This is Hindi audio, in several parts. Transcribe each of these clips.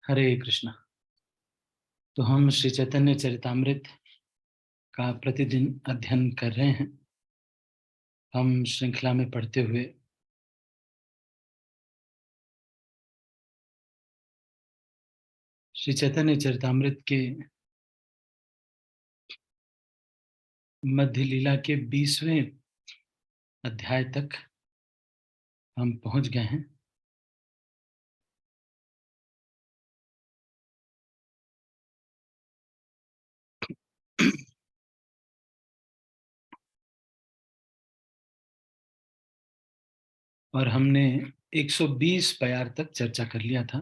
हरे कृष्णा। तो हम श्री चैतन्य चरितामृत का प्रतिदिन अध्ययन कर रहे हैं। हम श्रृंखला में पढ़ते हुए श्री चैतन्य चरितामृत के मध्य लीला के 20वें अध्याय तक हम पहुंच गए हैं। और हमने 120 प्यार तक चर्चा कर लिया था।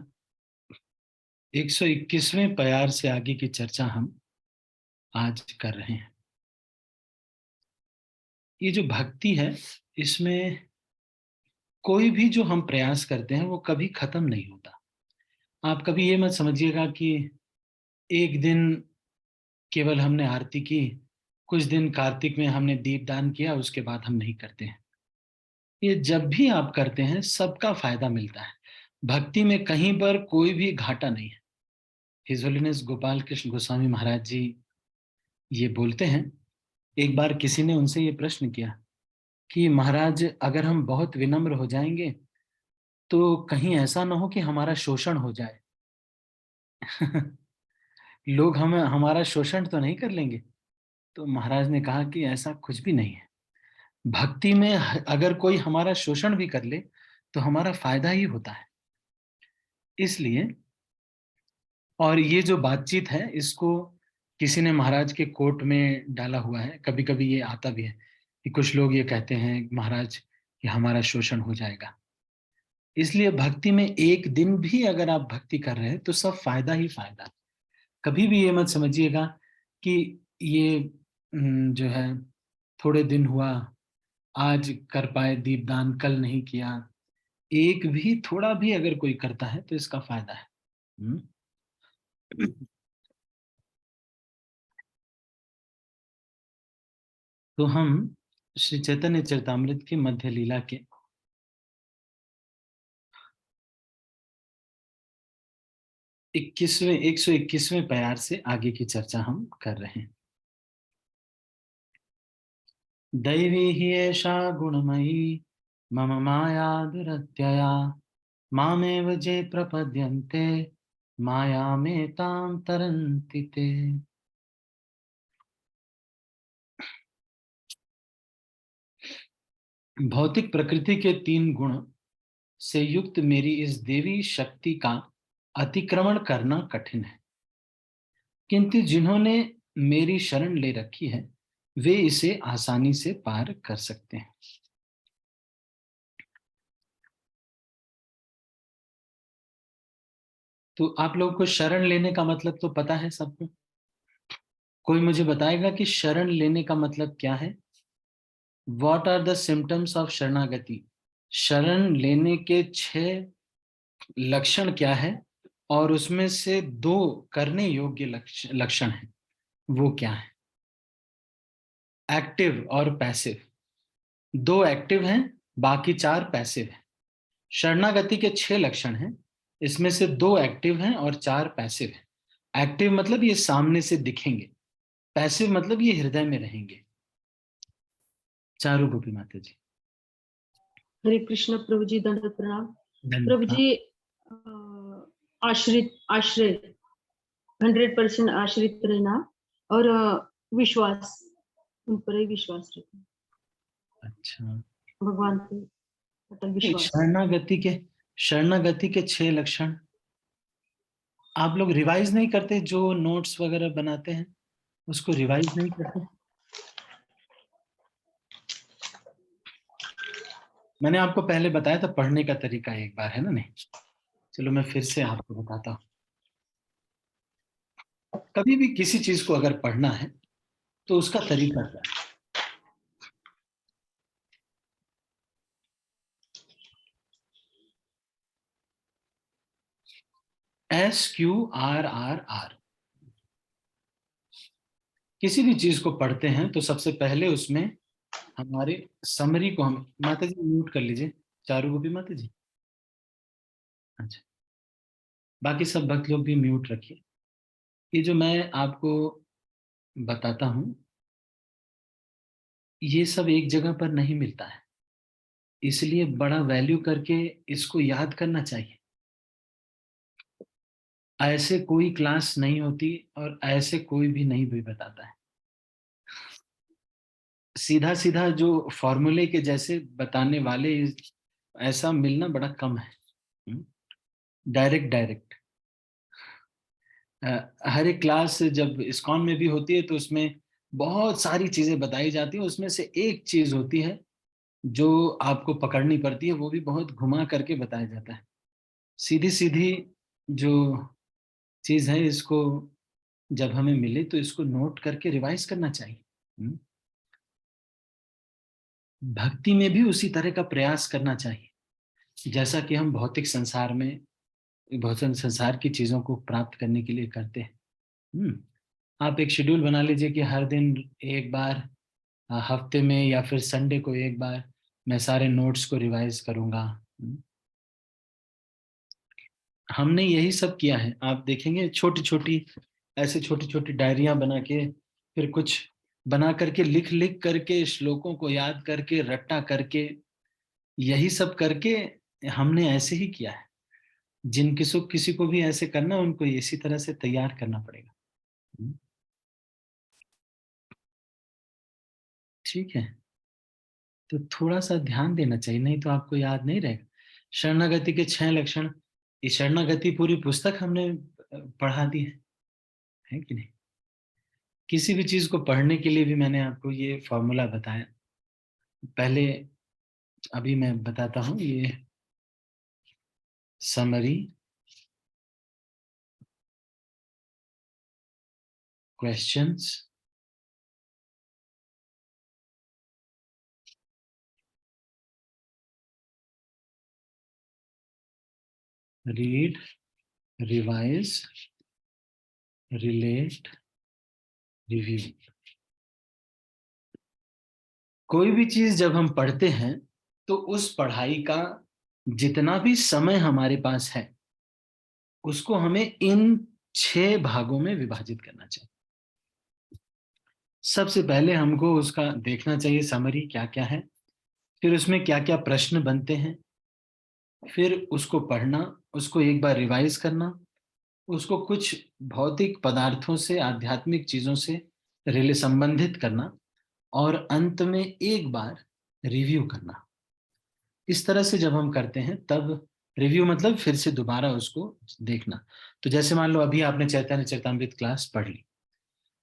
121वें प्यार से आगे की चर्चा हम आज कर रहे हैं। ये जो भक्ति है, इसमें कोई भी जो हम प्रयास करते हैं वो कभी खत्म नहीं होता। आप कभी ये मत समझिएगा कि एक दिन केवल हमने आरती की, कुछ दिन कार्तिक में हमने दीपदान किया, उसके बाद हम नहीं करते हैं। ये जब भी आप करते हैं सबका फायदा मिलता है। भक्ति में कहीं पर कोई भी घाटा नहीं है। हिज होलीनेस गोपाल कृष्ण गोस्वामी महाराज जी ये बोलते हैं, एक बार किसी ने उनसे ये प्रश्न किया कि महाराज, अगर हम बहुत विनम्र हो जाएंगे तो कहीं ऐसा ना हो कि हमारा शोषण हो जाए। लोग हमारा शोषण तो नहीं कर लेंगे? तो महाराज ने कहा कि ऐसा कुछ भी नहीं है। भक्ति में अगर कोई हमारा शोषण भी कर ले तो हमारा फायदा ही होता है। इसलिए, और ये जो बातचीत है इसको किसी ने महाराज के कोट में डाला हुआ है। कभी कभी ये आता भी है कि कुछ लोग ये कहते हैं महाराज कि हमारा शोषण हो जाएगा। इसलिए भक्ति में एक दिन भी अगर आप भक्ति कर रहे हैं तो सब फायदा ही फायदा। कभी भी ये मत समझिएगा कि ये जो है थोड़े दिन हुआ, आज कर पाए दीपदान, कल नहीं किया। एक भी थोड़ा भी अगर कोई करता है तो इसका फायदा है। तो हम श्री चैतन्य चरितामृत की मध्य लीला के 121वें प्यार से आगे की चर्चा हम कर रहे हैं। दैवी ही एषा गुणमयी मम माया दुरत्यया मामेव जे प्रपद्यन्ते माया में ताम तरन्ति ते। भौतिक प्रकृति के 3 गुण से युक्त मेरी इस देवी शक्ति का अतिक्रमण करना कठिन है, किंतु जिन्होंने मेरी शरण ले रखी है वे इसे आसानी से पार कर सकते हैं। तो आप लोगों को शरण लेने का मतलब तो पता है सबको? कोई मुझे बताएगा कि शरण लेने का मतलब क्या है? What are the symptoms of शरणागति? शरण लेने के 6 लक्षण क्या है और उसमें से 2 करने योग्य लक्षण है, वो क्या है? एक्टिव और पैसिव। 2 एक्टिव हैं, बाकी 4 पैसिव हैं। शरणागति के 6 लक्षण हैं, इसमें से 2 एक्टिव हैं और 4 पैसिव हैं। एक्टिव मतलब ये सामने से दिखेंगे, पैसिव मतलब ये हृदय में रहेंगे। चारू गोपी माता जी। हरे कृष्ण प्रभु जी, दंडवत प्रणाम। प्रभु धन्यवाद। जी, आश्रय 100% आश्रित रहना और विश्वास, उन पर ही विश्वास रखना। अच्छा, भगवान पे अटल विश्वास। शरणागति के 6 लक्षण आप लोग रिवाइज नहीं करते? जो नोट्स वगैरह बनाते हैं उसको रिवाइज नहीं करते? मैंने आपको पहले बताया था पढ़ने का तरीका, एक बार है ना? नहीं, चलो मैं फिर से आपको बताता हूँ। कभी भी किसी चीज को अगर पढ़ना है तो उसका तरीका क्या है? SQRRR। किसी भी चीज को पढ़ते हैं तो सबसे पहले उसमें हमारे समरी को हम, माता जी म्यूट कर लीजिए, चारू गोपी माता जी। अच्छा, बाकी सब भक्त लोग भी म्यूट रखिए। ये जो मैं आपको बताता हूँ, ये सब एक जगह पर नहीं मिलता है, इसलिए बड़ा वैल्यू करके इसको याद करना चाहिए। ऐसे कोई क्लास नहीं होती और ऐसे कोई भी नहीं भी बताता है। सीधा सीधा जो फॉर्मूले के जैसे बताने वाले, ऐसा मिलना बड़ा कम है। डायरेक्ट डायरेक्ट हर एक क्लास जब इस्कॉन में भी होती है तो उसमें बहुत सारी चीजें बताई जाती हैं, उसमें से एक चीज होती है जो आपको पकड़नी पड़ती है, वो भी बहुत घुमा करके बताया जाता है। सीधी सीधी जो चीज है, इसको जब हमें मिले तो इसको नोट करके रिवाइज करना चाहिए। हम्म। भक्ति में भी उसी तरह का प्रयास करना चाहिए, जैसा कि हम भौतिक संसार में भौतिक संसार की चीजों को प्राप्त करने के लिए करते हैं। आप एक शेड्यूल बना लीजिए कि हर दिन एक बार, हफ्ते में या फिर संडे को एक बार मैं सारे नोट्स को रिवाइज करूंगा। हमने यही सब किया है। आप देखेंगे छोटी छोटी, ऐसे छोटी छोटी डायरियां बना के, फिर कुछ बना करके, लिख लिख करके, श्लोकों को याद करके, रट्टा करके, यही सब करके हमने ऐसे ही किया है। जिन किसी को भी ऐसे करना, उनको इसी तरह से तैयार करना पड़ेगा। ठीक है, तो थोड़ा सा ध्यान देना चाहिए, नहीं तो आपको याद नहीं रहेगा। शरणागति के 6 लक्षण, ये शरणागति पूरी पुस्तक हमने पढ़ा दी है कि नहीं? किसी भी चीज को पढ़ने के लिए भी मैंने आपको ये फॉर्मूला बताया पहले। अभी मैं बताता हूँ ये summary, questions, read, revise, relate, review. कोई भी चीज जब हम पढ़ते हैं तो उस पढ़ाई का जितना भी समय हमारे पास है, उसको हमें इन 6 भागों में विभाजित करना चाहिए। सबसे पहले हमको उसका देखना चाहिए समरी क्या क्या है, फिर उसमें क्या क्या प्रश्न बनते हैं, फिर उसको पढ़ना, उसको एक बार रिवाइज करना, उसको कुछ भौतिक पदार्थों से, आध्यात्मिक चीजों से रिले संबंधित करना, और अंत में एक बार रिव्यू करना। इस तरह से जब हम करते हैं तब, रिव्यू मतलब फिर से दोबारा उसको देखना। तो जैसे मान लो अभी आपने चैतन्य चरितमृत क्लास पढ़ ली,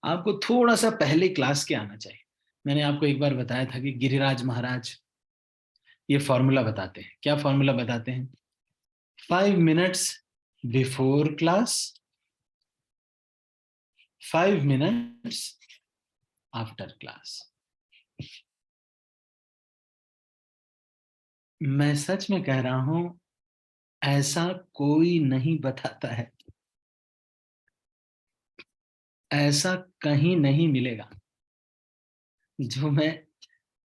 आपको थोड़ा सा पहले क्लास के आना चाहिए। मैंने आपको एक बार बताया था कि गिरिराज महाराज ये फॉर्मूला बताते हैं। क्या फॉर्मूला बताते हैं? 5 minutes before class, 5 minutes after class. मैं सच में कह रहा हूं, ऐसा कोई नहीं बताता है, ऐसा कहीं नहीं मिलेगा। जो मैं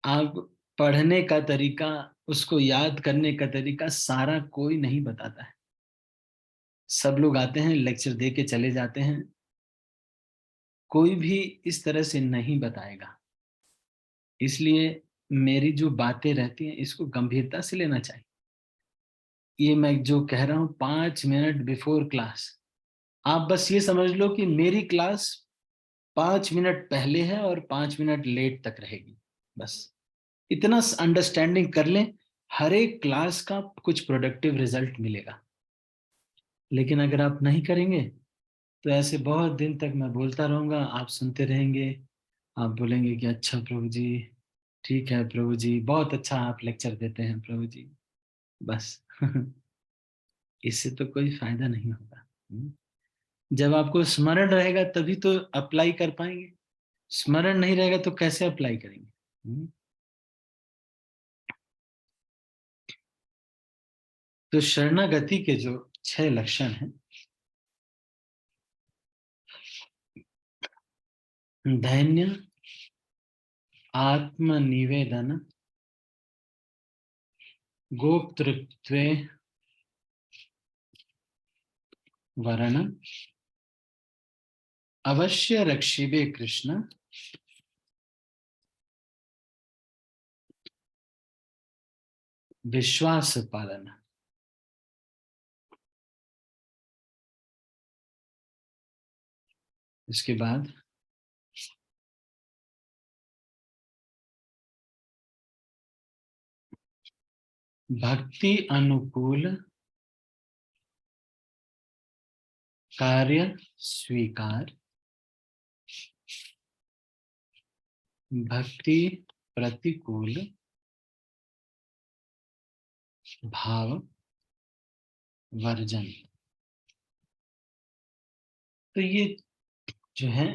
आप पढ़ने का तरीका, उसको याद करने का तरीका, सारा कोई नहीं बताता है। सब लोग आते हैं, लेक्चर दे के चले जाते हैं, कोई भी इस तरह से नहीं बताएगा। इसलिए मेरी जो बातें रहती हैं, इसको गंभीरता से लेना चाहिए। ये मैं जो कह रहा हूं 5 मिनट बिफोर क्लास, आप बस ये समझ लो कि मेरी क्लास 5 मिनट पहले है और 5 मिनट लेट तक रहेगी। बस इतना अंडरस्टैंडिंग कर लें, हर एक क्लास का कुछ प्रोडक्टिव रिजल्ट मिलेगा। लेकिन अगर आप नहीं करेंगे तो ऐसे बहुत दिन तक मैं बोलता रहूंगा, आप सुनते रहेंगे, आप बोलेंगे कि अच्छा प्रभु जी, ठीक है प्रभु जी, बहुत अच्छा आप लेक्चर देते हैं प्रभु जी। बस इससे तो कोई फायदा नहीं होगा। जब आपको स्मरण रहेगा तभी तो अप्लाई कर पाएंगे, स्मरण नहीं रहेगा तो कैसे अप्लाई करेंगे? तो शरणागति के जो 6 लक्षण हैं, दैन्य, आत्मनिवेदन, गोप्तृत्वे, वरण अवश्य रक्षिबे कृष्ण विश्वास पालन। इसके बाद भक्ति अनुकूल कार्य स्वीकार, भक्ति प्रतिकूल भाव वर्जन। तो ये जो है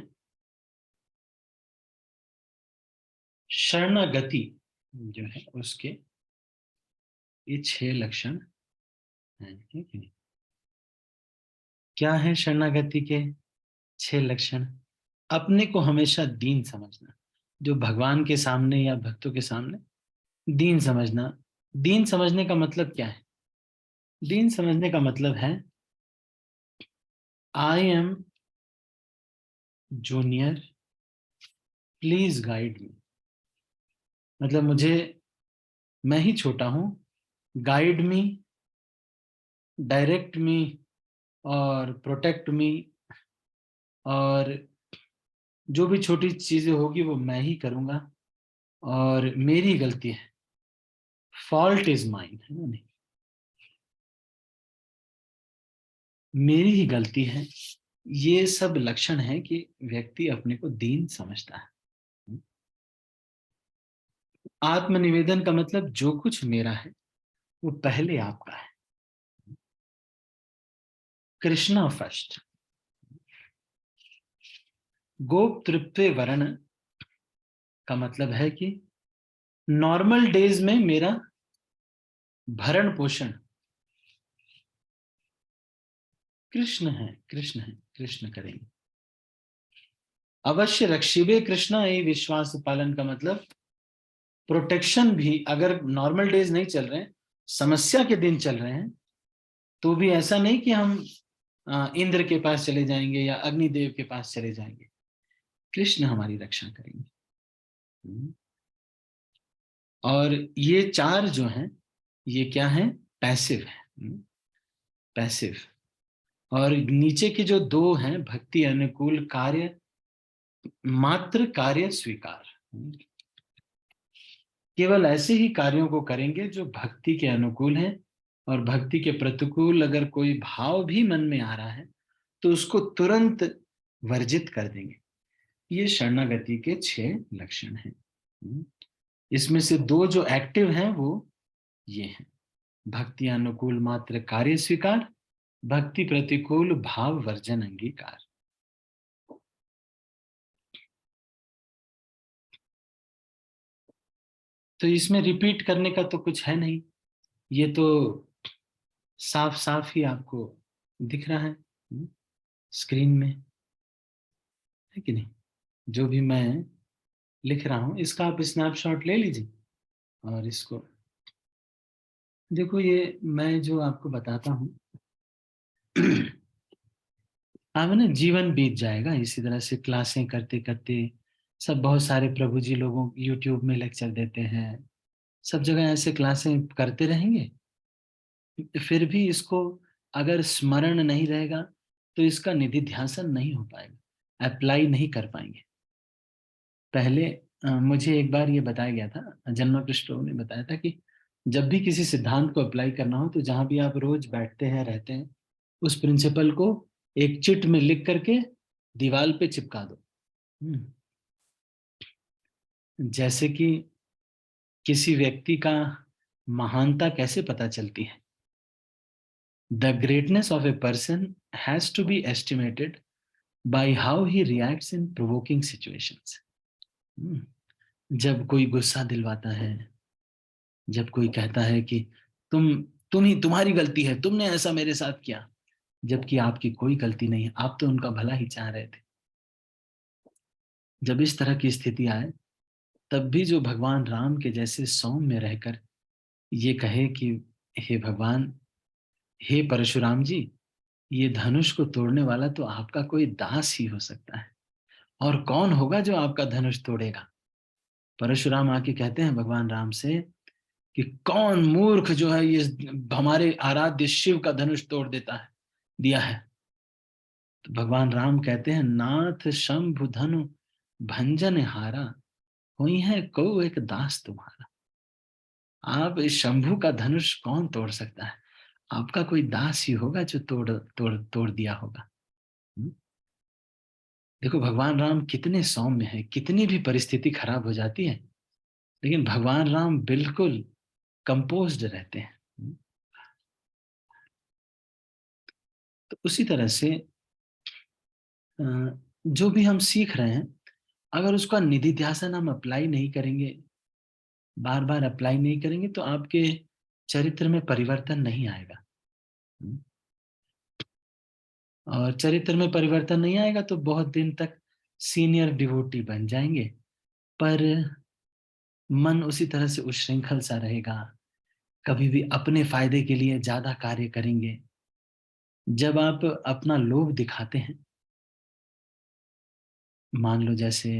शरणागति जो है उसके ये 6 लक्षण हैं, ठीक है। क्या है शरणागति के 6 लक्षण? अपने को हमेशा दीन समझना, जो भगवान के सामने या भक्तों के सामने दीन समझना। दीन समझने का मतलब क्या है? दीन समझने का मतलब है I M junior, please guide me. मतलब मैं ही छोटा हूं, गाइड मी, डायरेक्ट मी और प्रोटेक्ट मी, और जो भी छोटी चीजें होगी वो मैं ही करूंगा और मेरी गलती है, फॉल्ट इज माइन, है ना? नहीं, मेरी ही गलती है। ये सब लक्षण है कि व्यक्ति अपने को दीन समझता है। आत्मनिवेदन का मतलब जो कुछ मेरा है वो पहले आपका है, कृष्णा फर्स्ट। गोप तृप्ते वर्ण का मतलब है कि नॉर्मल डेज में मेरा भरण पोषण कृष्ण है, कृष्ण है, कृष्ण करेंगे। अवश्य रक्षिबे कृष्णा, ये विश्वास पालन का मतलब प्रोटेक्शन भी, अगर नॉर्मल डेज नहीं चल रहे हैं, समस्या के दिन चल रहे हैं, तो भी ऐसा नहीं कि हम इंद्र के पास चले जाएंगे या अग्निदेव के पास चले जाएंगे, कृष्ण हमारी रक्षा करेंगे। और ये 4 जो हैं ये क्या है? पैसिव है, पैसिव। और नीचे के जो 2 हैं, भक्ति अनुकूल कार्य, मात्र कार्य स्वीकार, केवल ऐसे ही कार्यों को करेंगे जो भक्ति के अनुकूल हैं, और भक्ति के प्रतिकूल अगर कोई भाव भी मन में आ रहा है तो उसको तुरंत वर्जित कर देंगे। ये शरणागति के 6 लक्षण हैं। इसमें से 2 जो एक्टिव हैं वो ये हैं, भक्ति अनुकूल मात्र कार्य स्वीकार, भक्ति प्रतिकूल भाव वर्जन अंगीकार। तो इसमें रिपीट करने का तो कुछ है नहीं, ये तो साफ साफ ही आपको दिख रहा है स्क्रीन में, है कि नहीं? जो भी मैं लिख रहा हूं इसका आप स्नैपशॉट ले लीजिए और इसको देखो। ये मैं जो आपको बताता हूँ अब ना जीवन बीत जाएगा इसी तरह से क्लासें करते करते। सब बहुत सारे प्रभु जी लोगों यूट्यूब में लेक्चर देते हैं, सब जगह ऐसे क्लासें करते रहेंगे, फिर भी इसको अगर स्मरण नहीं रहेगा तो इसका निधि ध्यासन नहीं हो पाएगा, अप्लाई नहीं कर पाएंगे। पहले मुझे एक बार ये बताया गया था, जन्म पृष्ठ प्रभु ने बताया था कि जब भी किसी सिद्धांत को अप्लाई करना हो तो जहां भी आप रोज बैठते हैं रहते हैं, उस प्रिंसिपल को एक चिट में लिख करके दीवार पे चिपका दो। जैसे कि किसी व्यक्ति का महानता कैसे पता चलती है? The greatness of a person has to be estimated by how he reacts in provoking situations। जब कोई गुस्सा दिलवाता है, जब कोई कहता है कि तुम तुम्हारी गलती है, तुमने ऐसा मेरे साथ किया, जबकि आपकी कोई गलती नहीं है, आप तो उनका भला ही चाह रहे थे। जब इस तरह की स्थिति आए तब भी जो भगवान राम के जैसे सौम्य रहकर ये कहे कि हे भगवान, हे परशुराम जी, ये धनुष को तोड़ने वाला तो आपका कोई दास ही हो सकता है, और कौन होगा जो आपका धनुष तोड़ेगा? परशुराम आके कहते हैं भगवान राम से कि कौन मूर्ख जो है ये हमारे आराध्य शिव का धनुष तोड़ देता है, दिया है। तो भगवान राम कहते हैं, नाथ शंभु धनु भंजन हारा, हुई है को एक दास तुम्हारा। आप इस शंभु का धनुष कौन तोड़ सकता है? आपका कोई दास ही होगा जो तोड़ तोड़ तोड़ दिया होगा। हम्म? देखो भगवान राम कितने सौम्य हैं, कितनी भी परिस्थिति खराब हो जाती है, लेकिन भगवान राम बिल्कुल कंपोज्ड रहते हैं। तो उसी तरह से जो भी हम सीख रहे हैं, अगर उसका निधिध्यासन हम अप्लाई नहीं करेंगे, बार बार अप्लाई नहीं करेंगे, तो आपके चरित्र में परिवर्तन नहीं आएगा। और चरित्र में परिवर्तन नहीं आएगा तो बहुत दिन तक सीनियर डिवोटी बन जाएंगे, पर मन उसी तरह से उच्छृंखल सा रहेगा, कभी भी अपने फायदे के लिए ज्यादा कार्य करेंगे। जब आप अपना लोभ दिखाते हैं, मान लो जैसे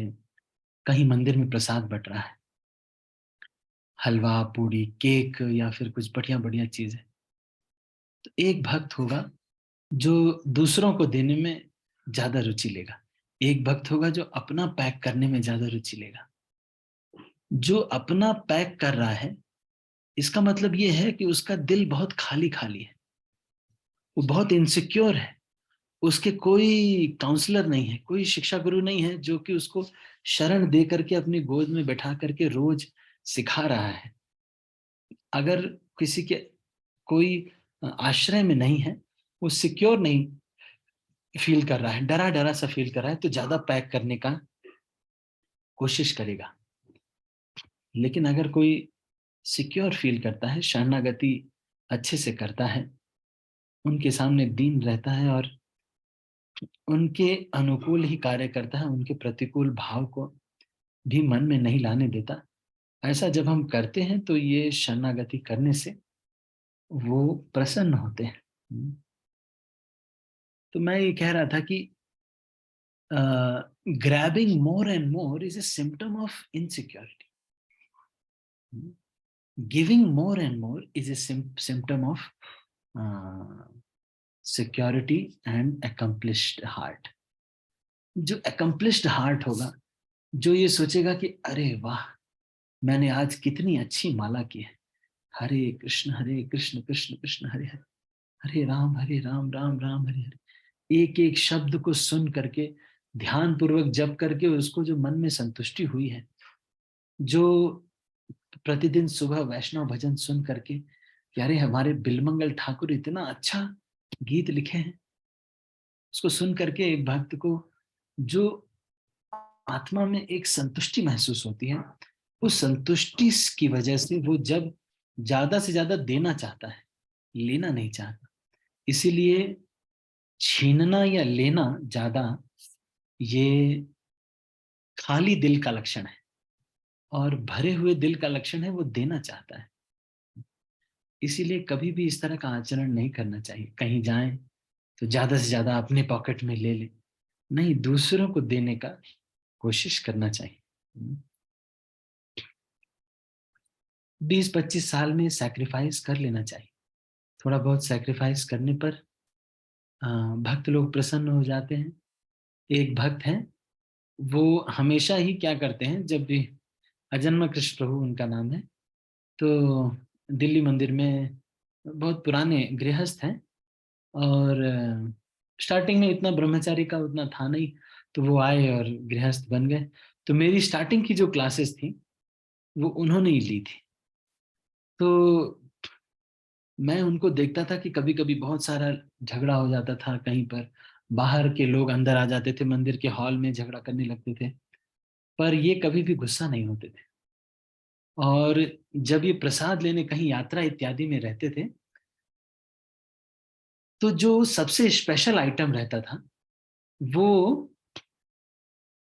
कहीं मंदिर में प्रसाद बट रहा है, हलवा पूड़ी केक या फिर कुछ बढ़िया बढ़िया चीज है, तो एक भक्त होगा जो दूसरों को देने में ज्यादा रुचि लेगा, एक भक्त होगा जो अपना पैक करने में ज्यादा रुचि लेगा। जो अपना पैक कर रहा है, इसका मतलब ये है कि उसका दिल बहुत खाली खाली है, वो बहुत इनसिक्योर है, उसके कोई काउंसलर नहीं है, कोई शिक्षा गुरु नहीं है जो कि उसको शरण दे करके अपनी गोद में बैठा करके रोज सिखा रहा है। अगर किसी के कोई आश्रय में नहीं है, वो सिक्योर नहीं फील कर रहा है, डरा डरा सा फील कर रहा है, तो ज्यादा पैक करने का कोशिश करेगा। लेकिन अगर कोई सिक्योर फील करता है, शरणागति अच्छे से करता है, उनके सामने दीन रहता है और उनके अनुकूल ही कार्य करता है, उनके प्रतिकूल भाव को भी मन में नहीं लाने देता, ऐसा जब हम करते हैं तो ये शरणागति करने से वो प्रसन्न होते हैं। तो मैं ये कह रहा था कि grabbing more and more is a symptom of insecurity. Giving more and more is a symptom of security and accomplished heart. जो accomplished heart होगा, जो ये सोचेगा कि अरे वाह, मैंने आज कितनी अच्छी माला की है, हरे कृष्ण कृष्ण कृष्ण हरे हरे, हरे राम राम राम हरे हरे, एक एक शब्द को सुन करके ध्यान पूर्वक जप करके उसको जो मन में संतुष्टि हुई है, जो प्रतिदिन सुबह वैष्णव भजन सुन करके कि अरे हमारे बिलमंगल ठाकुर इतना अच्छा गीत लिखे हैं, उसको सुन करके एक भक्त को जो आत्मा में एक संतुष्टि महसूस होती है, उस संतुष्टि की वजह से वो जब ज्यादा से ज्यादा देना चाहता है, लेना नहीं चाहता। इसीलिए छीनना या लेना ज्यादा, ये खाली दिल का लक्षण है, और भरे हुए दिल का लक्षण है वो देना चाहता है। इसीलिए कभी भी इस तरह का आचरण नहीं करना चाहिए। कहीं जाएं तो ज्यादा से ज्यादा अपने पॉकेट में ले ले, नहीं, दूसरों को देने का कोशिश करना चाहिए। 20-25 साल में सैक्रिफाइस कर लेना चाहिए। थोड़ा बहुत सैक्रिफाइस करने पर भक्त लोग प्रसन्न हो जाते हैं। एक भक्त हैं, वो हमेशा ही क्या करते हैं, जब भी अजन्मा कृष्ण प्रभु उनका नाम है, तो दिल्ली मंदिर में बहुत पुराने गृहस्थ हैं, और स्टार्टिंग में इतना ब्रह्मचारी का उतना था नहीं, तो वो आए और गृहस्थ बन गए। तो मेरी स्टार्टिंग की जो क्लासेस थी वो उन्होंने ही ली थी। तो मैं उनको देखता था कि कभी कभी बहुत सारा झगड़ा हो जाता था, कहीं पर बाहर के लोग अंदर आ जाते थे, मंदिर के हॉल में झगड़ा करने लगते थे, पर ये कभी भी गुस्सा नहीं होते थे। और जब ये प्रसाद लेने कहीं यात्रा इत्यादि में रहते थे, तो जो सबसे स्पेशल आइटम रहता था, वो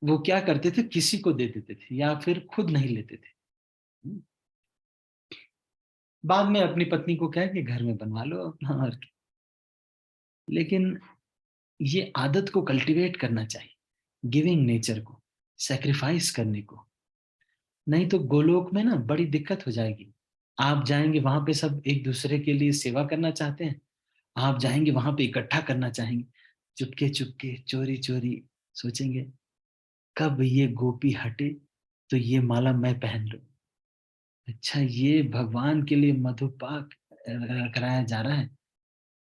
वो क्या करते थे, किसी को दे देते थे या फिर खुद नहीं लेते थे। बाद में अपनी पत्नी को कह के घर में बनवा लो अपना, और लेकिन ये आदत को कल्टीवेट करना चाहिए, गिविंग नेचर को, सैक्रिफाइस करने को। नहीं तो गोलोक में ना बड़ी दिक्कत हो जाएगी। आप जाएंगे वहां पे, सब एक दूसरे के लिए सेवा करना चाहते हैं, आप जाएंगे वहां पे इकट्ठा करना चाहेंगे, चुपके चुपके चोरी चोरी सोचेंगे कब ये गोपी हटे तो ये माला मैं पहन लूं। अच्छा, ये भगवान के लिए मधुपाक कराया जा रहा है,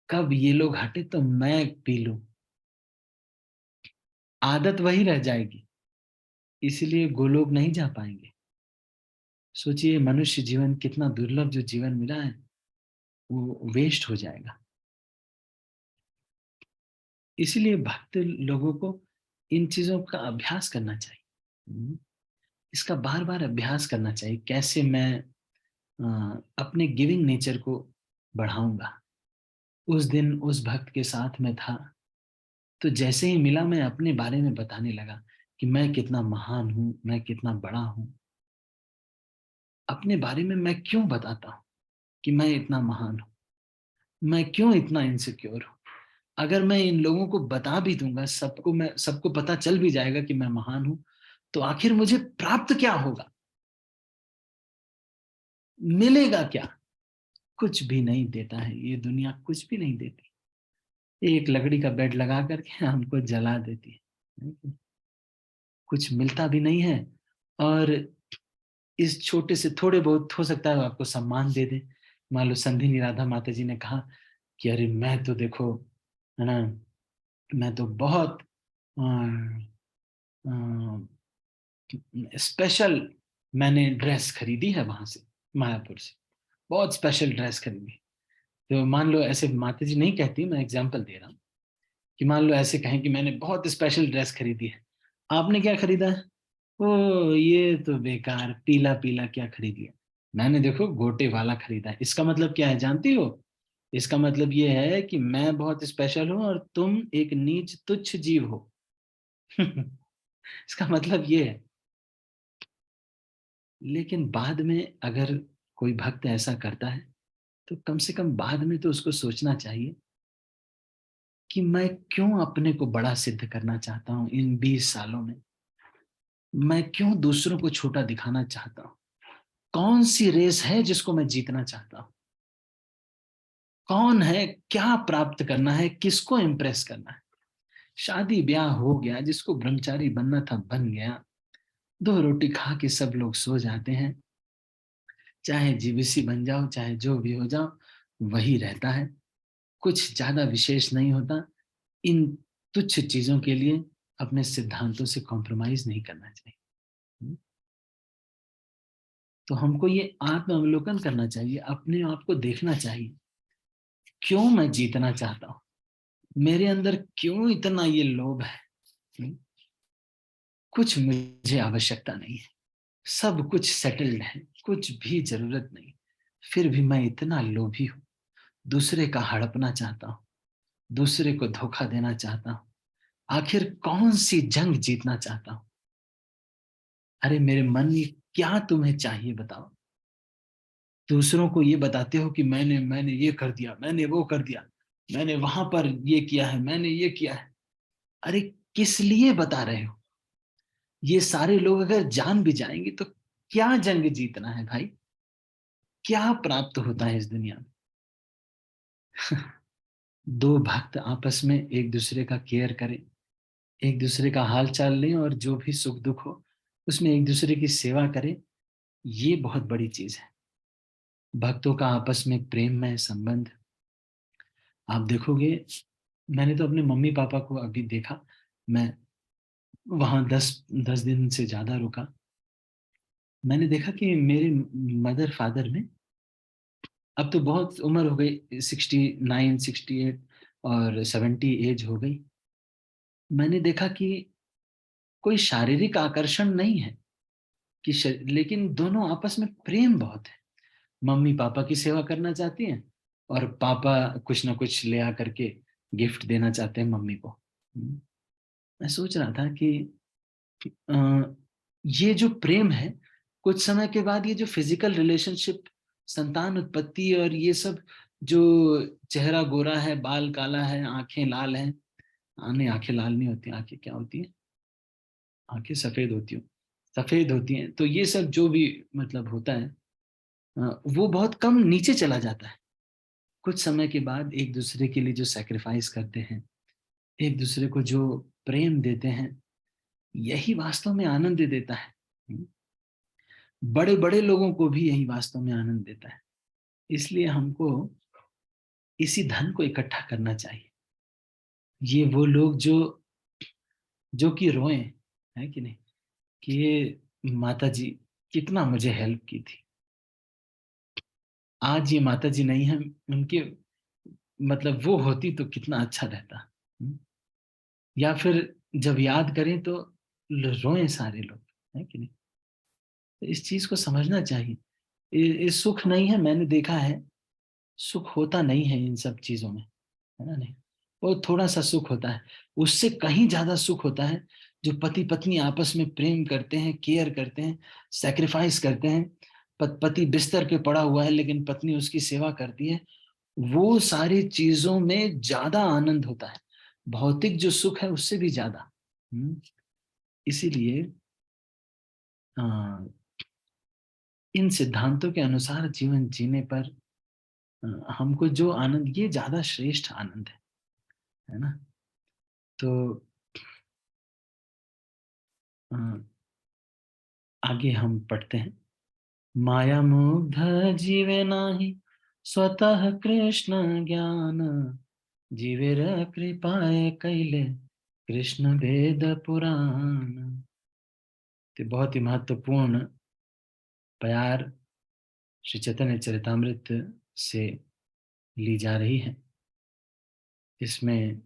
कब ये लोग हटे तो मैं पी लूं। आदत वही रह जाएगी, इसीलिए गोलोक नहीं जा पाएंगे। सोचिए मनुष्य जीवन कितना दुर्लभ जो जीवन मिला है, वो वेस्ट हो जाएगा। इसीलिए भक्त लोगों को इन चीजों का अभ्यास करना चाहिए। इसका बार बार अभ्यास करना चाहिए, कैसे मैं अपने गिविंग नेचर को बढ़ाऊंगा। उस दिन उस भक्त के साथ में था, तो जैसे ही मिला मैं अपने बारे में बताने लगा कि मैं कितना महान हूं, मैं कितना बड़ा हूं। अपने बारे में मैं क्यों बताता हूं कि मैं इतना महान हूं, मैं क्यों इतना इनसिक्योर हूं। अगर मैं इन लोगों को बता भी दूंगा, सबको पता चल भी जाएगा कि मैं महान हूं, तो आखिर मुझे प्राप्त क्या होगा, मिलेगा क्या? कुछ भी नहीं देता है ये दुनिया, कुछ भी नहीं देती। एक लकड़ी का बेड लगा करके हमको जला देती है, कुछ मिलता भी नहीं है। और इस छोटे से थोड़े बहुत हो सकता है आपको सम्मान दे दे। मान लो संधि राधा माता जी ने कहा कि अरे मैं तो देखो, है ना, मैं तो बहुत स्पेशल, मैंने ड्रेस खरीदी है वहां से, मायापुर से बहुत स्पेशल ड्रेस खरीदी। तो मान लो ऐसे माता जी नहीं कहती, मैं एग्जांपल दे रहा हूँ, कि मान लो ऐसे कहें कि मैंने बहुत स्पेशल ड्रेस खरीदी है। आपने क्या खरीदा है? ओ ये तो बेकार पीला पीला क्या खरीद लिया। मैंने देखो गोटे वाला खरीदा है। इसका मतलब क्या है जानती हो? इसका मतलब ये है कि मैं बहुत स्पेशल हूं और तुम एक नीच तुच्छ जीव हो। इसका मतलब ये है। लेकिन बाद में अगर कोई भक्त ऐसा करता है, तो कम से कम बाद में तो उसको सोचना चाहिए कि मैं क्यों अपने को बड़ा सिद्ध करना चाहता हूं इन 20 सालों में। मैं क्यों दूसरों को छोटा दिखाना चाहता हूं? कौन सी रेस है जिसको मैं जीतना चाहता हूं? कौन है, क्या प्राप्त करना है, किसको इम्प्रेस करना है? शादी ब्याह हो गया, जिसको ब्रह्मचारी बनना था बन गया, 2 रोटी खा के सब लोग सो जाते हैं। चाहे जीबीसी बन जाओ, चाहे जो भी हो जाओ, वही रहता है। कुछ ज्यादा विशेष नहीं होता। इन तुच्छ चीजों के लिए अपने सिद्धांतों से कॉम्प्रोमाइज नहीं करना चाहिए। तो हमको ये आत्म अवलोकन करना चाहिए, अपने आप को देखना चाहिए, क्यों मैं जीतना चाहता हूँ, मेरे अंदर क्यों इतना ये लोभ है। हम्म? कुछ मुझे आवश्यकता नहीं है, सब कुछ सेटल्ड है, कुछ भी जरूरत नहीं, फिर भी मैं इतना लोभी हूं, दूसरे का हड़पना चाहता हूँ, दूसरे को धोखा देना चाहता हूँ। आखिर कौन सी जंग जीतना चाहता हूँ? अरे मेरे मन, ये क्या तुम्हें चाहिए बताओ? दूसरों को ये बताते हो कि मैंने मैंने ये कर दिया, मैंने वो कर दिया, मैंने वहां पर ये किया है, मैंने ये किया है। अरे किस लिए बता रहे हो? ये सारे लोग अगर जान भी जाएंगे तो क्या जंग जीतना है भाई? क्या प्राप्त होता है इस दुनिया में? दो भक्त आपस में एक दूसरे का केयर करें, एक दूसरे का हाल चाल लें, और जो भी सुख दुख हो उसमें एक दूसरे की सेवा करें। ये बहुत बड़ी चीज है। भक्तों का आपस में प्रेम में संबंध, आप देखोगे। मैंने तो अपने मम्मी पापा को अभी देखा, मैं वहां 10 दिन से ज्यादा रुका। मैंने देखा कि मेरे मदर फादर में अब तो बहुत उम्र हो गई, 69 68 और 70 एज हो गई। मैंने देखा कि कोई शारीरिक आकर्षण नहीं है, कि लेकिन दोनों आपस में प्रेम बहुत है। मम्मी पापा की सेवा करना चाहती हैं, और पापा कुछ ना कुछ ले आकर के गिफ्ट देना चाहते हैं मम्मी को। मैं सोच रहा था कि अ, ये जो प्रेम है, कुछ समय के बाद ये जो फिजिकल रिलेशनशिप, संतान उत्पत्ति और ये सब जो चेहरा गोरा है, बाल काला है, आंखें लाल हैं, नहीं आंखें लाल नहीं होती, आंखें क्या होती है, आंखें सफेद होती हैं, तो ये सब जो भी मतलब होता है वो बहुत कम नीचे चला जाता है। कुछ समय के बाद एक दूसरे के लिए जो सैक्रिफाइस करते हैं, एक दूसरे को जो प्रेम देते हैं, यही वास्तव में आनंद देता है। बड़े बड़े लोगों को भी यही वास्तव में आनंद देता है। इसलिए हमको इसी धन को इकट्ठा करना चाहिए। ये वो लोग जो कि रोए, है कि नहीं, कि ये माता जी कितना मुझे हेल्प की थी, आज ये माता जी नहीं है, उनके मतलब वो होती तो कितना अच्छा रहता। या फिर जब याद करें तो रोए सारे लोग, है कि नहीं। तो इस चीज को समझना चाहिए। ये सुख नहीं है, मैंने देखा है, सुख होता नहीं है इन सब चीजों में, है ना नहीं। वो थोड़ा सा सुख होता है, उससे कहीं ज्यादा सुख होता है जो पति पत्नी आपस में प्रेम करते हैं, केयर करते हैं, सैक्रिफाइस करते हैं। पति बिस्तर पे पड़ा हुआ है लेकिन पत्नी उसकी सेवा करती है। वो सारी चीजों में ज्यादा आनंद होता है, भौतिक जो सुख है उससे भी ज्यादा। इसीलिए अ, इन सिद्धांतों के अनुसार जीवन जीने पर हमको जो आनंद, ये ज्यादा श्रेष्ठ आनंद है ना। तो अ, आगे हम पढ़ते हैं। माया मुग्ध जीवे नाही, स्वतः कृष्ण ज्ञान, जीवेर कृपाए कैले कृष्ण वेद पुराण। तो बहुत ही महत्वपूर्ण प्यार श्री चैतन्य चरितामृत से ली जा रही है। इसमें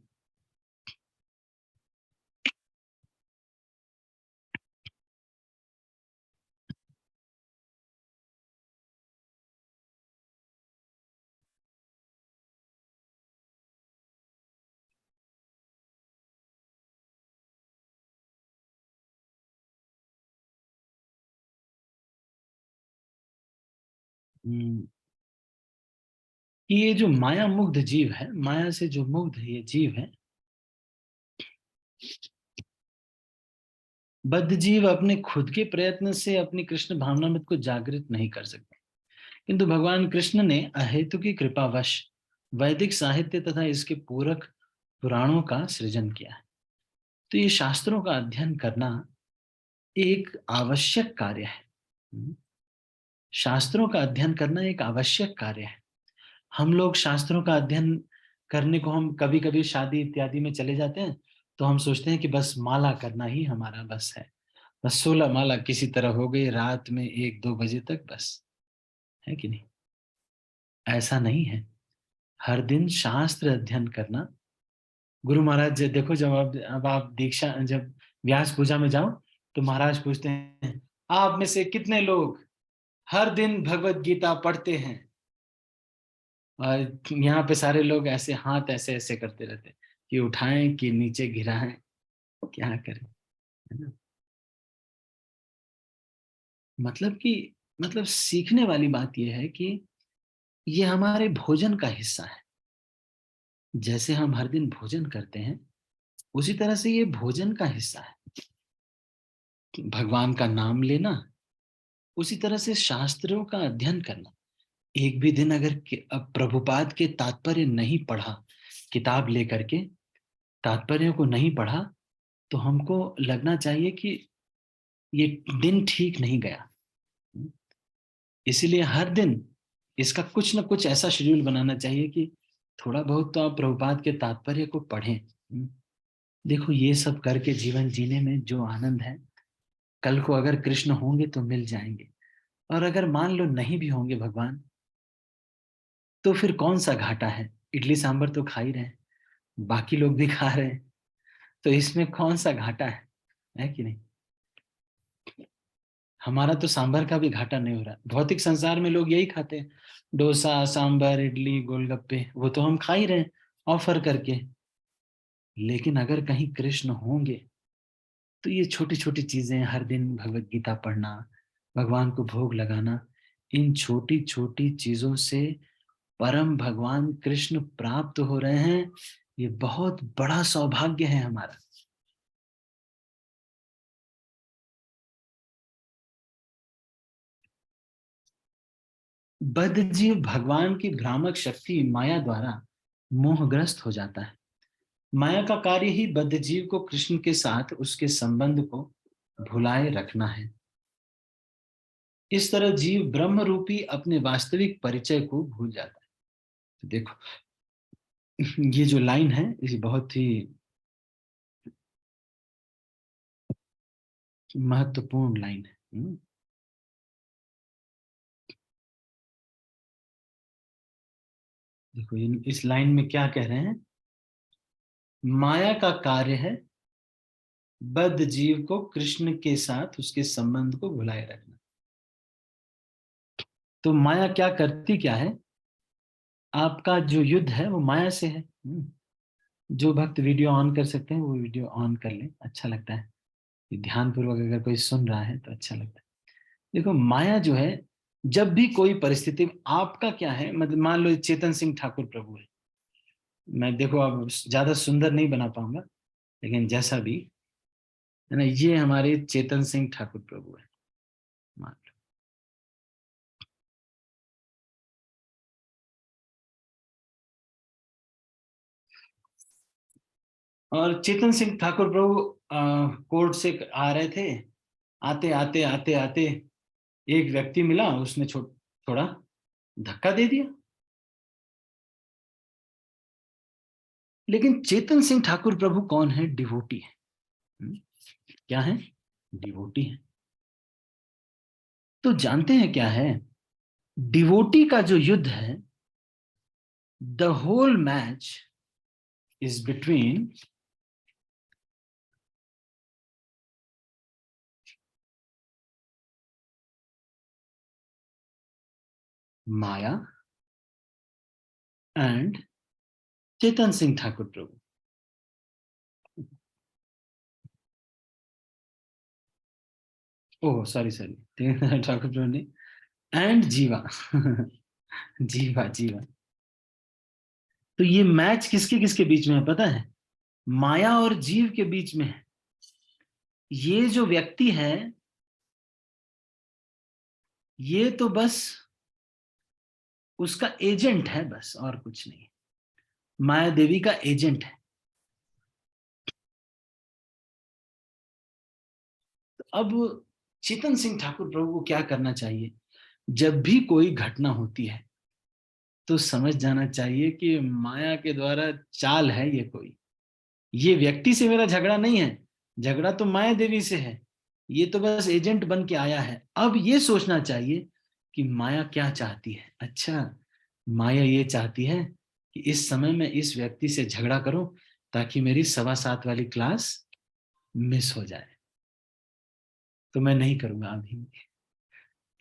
कि ये जो माया मुग्ध जीव है, माया से जो मुग्ध ये जीव है, बद्ध जीव अपने खुद के प्रयत्न से अपनी कृष्ण भावनामृत को जागृत नहीं कर सकते, किंतु भगवान कृष्ण ने अहेतु की कृपावश वैदिक साहित्य तथा इसके पूरक पुराणों का सृजन किया है। तो ये शास्त्रों का अध्ययन करना एक आवश्यक कार्य है। शास्त्रों का अध्ययन करना एक आवश्यक कार्य है। हम लोग शास्त्रों का अध्ययन करने को, हम कभी कभी शादी इत्यादि में चले जाते हैं, तो हम सोचते हैं कि बस माला करना ही हमारा बस है, बस 16 माला किसी तरह हो गई रात में 1-2 बजे तक, बस, है कि नहीं। ऐसा नहीं है। हर दिन शास्त्र अध्ययन करना। गुरु महाराज देखो, जब अब आप दीक्षा, जब व्यास पूजा में जाओ तो महाराज पूछते हैं, आप में से कितने लोग हर दिन भगवत गीता पढ़ते हैं। और यहाँ पे सारे लोग ऐसे हाथ ऐसे ऐसे करते रहते हैं कि उठाएं कि नीचे गिराएं, क्या करें, है ना। मतलब कि मतलब सीखने वाली बात यह है कि ये हमारे भोजन का हिस्सा है। जैसे हम हर दिन भोजन करते हैं, उसी तरह से ये भोजन का हिस्सा है। भगवान का नाम लेना, उसी तरह से शास्त्रों का अध्ययन करना। एक भी दिन अगर अब प्रभुपाद के तात्पर्य नहीं पढ़ा, किताब लेकर के तात्पर्य को नहीं पढ़ा, तो हमको लगना चाहिए कि ये दिन ठीक नहीं गया। इसीलिए हर दिन इसका कुछ ना कुछ ऐसा शेड्यूल बनाना चाहिए कि थोड़ा बहुत तो आप प्रभुपाद के तात्पर्य को पढ़ें। देखो, ये सब करके जीवन जीने में जो आनंद है, कल को अगर कृष्ण होंगे तो मिल जाएंगे, और अगर मान लो नहीं भी होंगे भगवान, तो फिर कौन सा घाटा है। इडली सांभर तो खा ही रहे हैं, बाकी लोग भी खा रहे हैं, तो इसमें कौन सा घाटा है कि नहीं। हमारा तो सांभर का भी घाटा नहीं हो रहा। भौतिक संसार में लोग यही खाते हैं, डोसा, सांभर, इडली, गोलगप्पे, वो तो हम खा ही रहे हैं ऑफर करके। लेकिन अगर कहीं कृष्ण होंगे तो ये छोटी छोटी चीजें, हर दिन भगवत गीता पढ़ना, भगवान को भोग लगाना, इन छोटी छोटी चीजों से परम भगवान कृष्ण प्राप्त हो रहे हैं, ये बहुत बड़ा सौभाग्य है हमारा। बद्धजीव भगवान की भ्रामक शक्ति माया द्वारा मोहग्रस्त हो जाता है। माया का कार्य ही बद्धजीव को कृष्ण के साथ उसके संबंध को भुलाए रखना है। इस तरह जीव ब्रह्म रूपी अपने वास्तविक परिचय को भूल जाता है। तो देखो, ये जो लाइन है ये बहुत ही महत्वपूर्ण लाइन है। देखो इस लाइन में क्या कह रहे हैं, माया का कार्य है बद्ध जीव को कृष्ण के साथ उसके संबंध को भुलाए रखना। तो माया क्या करती क्या है, आपका जो युद्ध है वो माया से है। जो भक्त वीडियो ऑन कर सकते हैं वो वीडियो ऑन कर लें, अच्छा लगता है। ध्यान पूर्वक अगर कोई सुन रहा है तो अच्छा लगता है। देखो माया जो है, जब भी कोई परिस्थिति, आपका क्या है, मतलब मान लो चेतन सिंह ठाकुर प्रभु है, मैं देखो अब ज्यादा सुंदर नहीं बना पाऊंगा, लेकिन जैसा भी है ना, ये हमारे चेतन सिंह ठाकुर प्रभु है, मान लो। और चेतन सिंह ठाकुर प्रभु कोर्ट से आ रहे थे, आते आते आते आते एक व्यक्ति मिला, उसने थोड़ा धक्का दे दिया। लेकिन चेतन सिंह ठाकुर प्रभु कौन है, डिवोटी है। क्या है, डिवोटी है। तो जानते हैं क्या है, डिवोटी का जो युद्ध है, the whole match is between Maya and Chetan Singh Thakur Prabhu. Oh sorry sorry, Thakur Prabhu ने एंड जीवा। जीवा जीवा। तो ये मैच किसके किसके बीच में है पता है, माया और जीव के बीच में है। ये जो व्यक्ति है, ये तो बस उसका एजेंट है, बस और कुछ नहीं। माया देवी का एजेंट है। तो अब चेतन सिंह ठाकुर प्रभु को क्या करना चाहिए, जब भी कोई घटना होती है तो समझ जाना चाहिए कि माया के द्वारा चाल है ये कोई, ये व्यक्ति से मेरा झगड़ा नहीं है, झगड़ा तो माया देवी से है, ये तो बस एजेंट बन के आया है। अब ये सोचना चाहिए कि माया क्या चाहती है। अच्छा, माया ये चाहती है कि इस समय मैं इस व्यक्ति से झगड़ा करूं ताकि मेरी 7:15 वाली क्लास मिस हो जाए। तो मैं नहीं करूंगा, अभी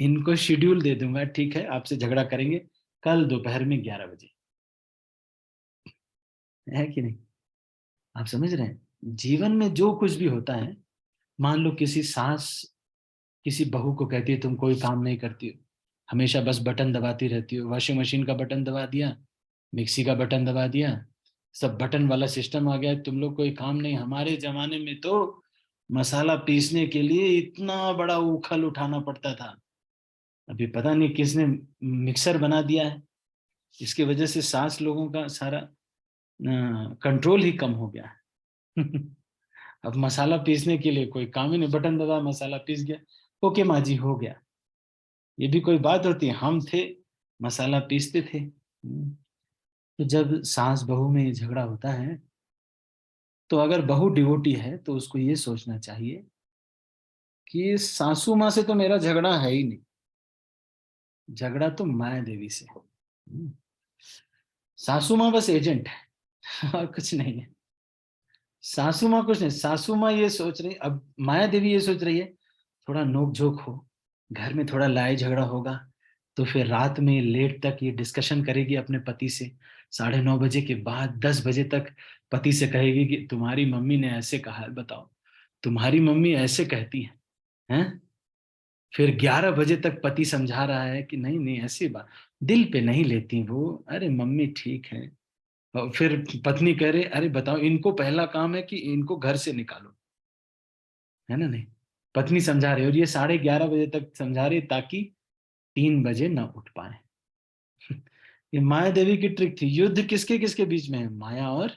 इनको शेड्यूल दे दूंगा, ठीक है आपसे झगड़ा करेंगे कल दोपहर में 11 बजे, है कि नहीं। आप समझ रहे हैं, जीवन में जो कुछ भी होता है, मान लो किसी सास किसी बहू को कहती है तुम कोई काम नहीं करती हो, हमेशा बस बटन दबाती रहती हो, वॉशिंग मशीन का बटन दबा दिया, मिक्सी का बटन दबा दिया, सब बटन वाला सिस्टम आ गया, तुम लोग कोई काम नहीं। हमारे जमाने में तो मसाला पीसने के लिए इतना बड़ा उखल उठाना पड़ता था, अभी पता नहीं किसने मिक्सर बना दिया है। इसकी वजह से सांस लोगों का सारा कंट्रोल ही कम हो गया है। अब मसाला पीसने के लिए कोई काम ही नहीं, बटन दबा मसाला पीस गया, ओके माँ जी हो गया। ये भी कोई बात होती है, हम थे मसाला पीसते थे। तो जब सास बहू में ये झगड़ा होता है, तो अगर बहू डिवोटी है तो उसको ये सोचना चाहिए कि सासू माँ से तो मेरा झगड़ा है ही नहीं, झगड़ा तो माया देवी से है। सासू माँ बस एजेंट है और कुछ नहीं है। सासू माँ कुछ नहीं, सासू माँ ये सोच रही, अब माया देवी ये सोच रही है थोड़ा नोक झोंक हो, घर में थोड़ा लड़ाई झगड़ा होगा, तो फिर रात में लेट तक ये डिस्कशन करेगी अपने पति से, 9:30 बजे के बाद 10 बजे तक पति से कहेगी कि तुम्हारी मम्मी ने ऐसे कहा है, बताओ, तुम्हारी मम्मी ऐसे कहती है, हैं? फिर 11 बजे तक पति समझा रहा है कि नहीं नहीं ऐसी बात, दिल पे नहीं लेती वो, अरे मम्मी ठीक है। और फिर पत्नी कह रही अरे बताओ, इनको पहला काम है कि इनको घर से निकालो, है ना? नहीं, पत्नी समझा रही, और ये 11:30 बजे तक समझा रही ताकि 3 बजे ना उठ पाए। ये माया देवी की ट्रिक थी। युद्ध किसके किसके बीच में है? माया और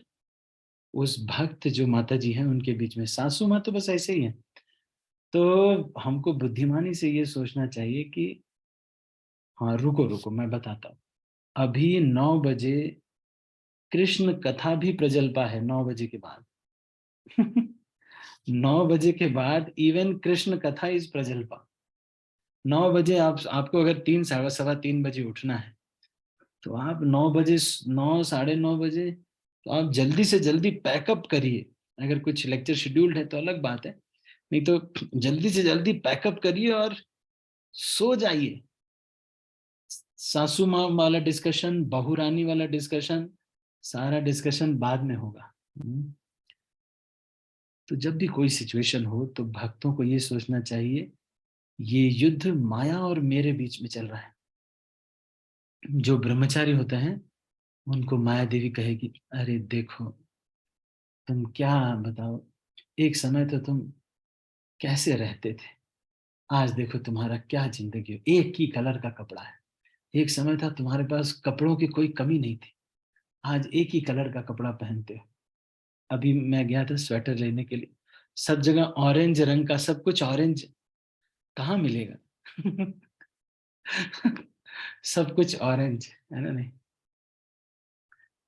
उस भक्त जो माता जी हैं उनके बीच में। सासू माँ तो बस ऐसे ही है। तो हमको बुद्धिमानी से ये सोचना चाहिए कि हाँ रुको रुको मैं बताता हूँ। अभी 9 बजे कृष्ण कथा भी प्रजल्पा है, 9 बजे के बाद। 9 बजे के बाद इवन कृष्ण कथा इज प्रजल्पा। 9 बजे आपको अगर 3 सवा 3 बजे उठना है, तो आप 9 बजे, 9 साढ़े 9 बजे, तो आप जल्दी से जल्दी पैकअप करिए। अगर कुछ लेक्चर शेड्यूल्ड है तो अलग बात है, नहीं तो जल्दी से जल्दी पैकअप करिए और सो जाइए। सासू माँ वाला डिस्कशन, बहू रानी वाला डिस्कशन, सारा डिस्कशन बाद में होगा। तो जब भी कोई सिचुएशन हो तो भक्तों को ये सोचना चाहिए ये युद्ध माया और मेरे बीच में चल रहा है। जो ब्रह्मचारी होते हैं उनको माया देवी कहेगी अरे देखो तुम क्या बताओ, एक समय तो तुम कैसे रहते थे, आज देखो तुम्हारा क्या जिंदगी हो, एक ही कलर का कपड़ा है। एक समय था तुम्हारे पास कपड़ों की कोई कमी नहीं थी, आज एक ही कलर का कपड़ा पहनते हो। अभी मैं गया था स्वेटर लेने के लिए, सब जगह ऑरेंज रंग का, सब कुछ ऑरेंज, कहाँ मिलेगा? सब कुछ ऑरेंज है ना? नहीं,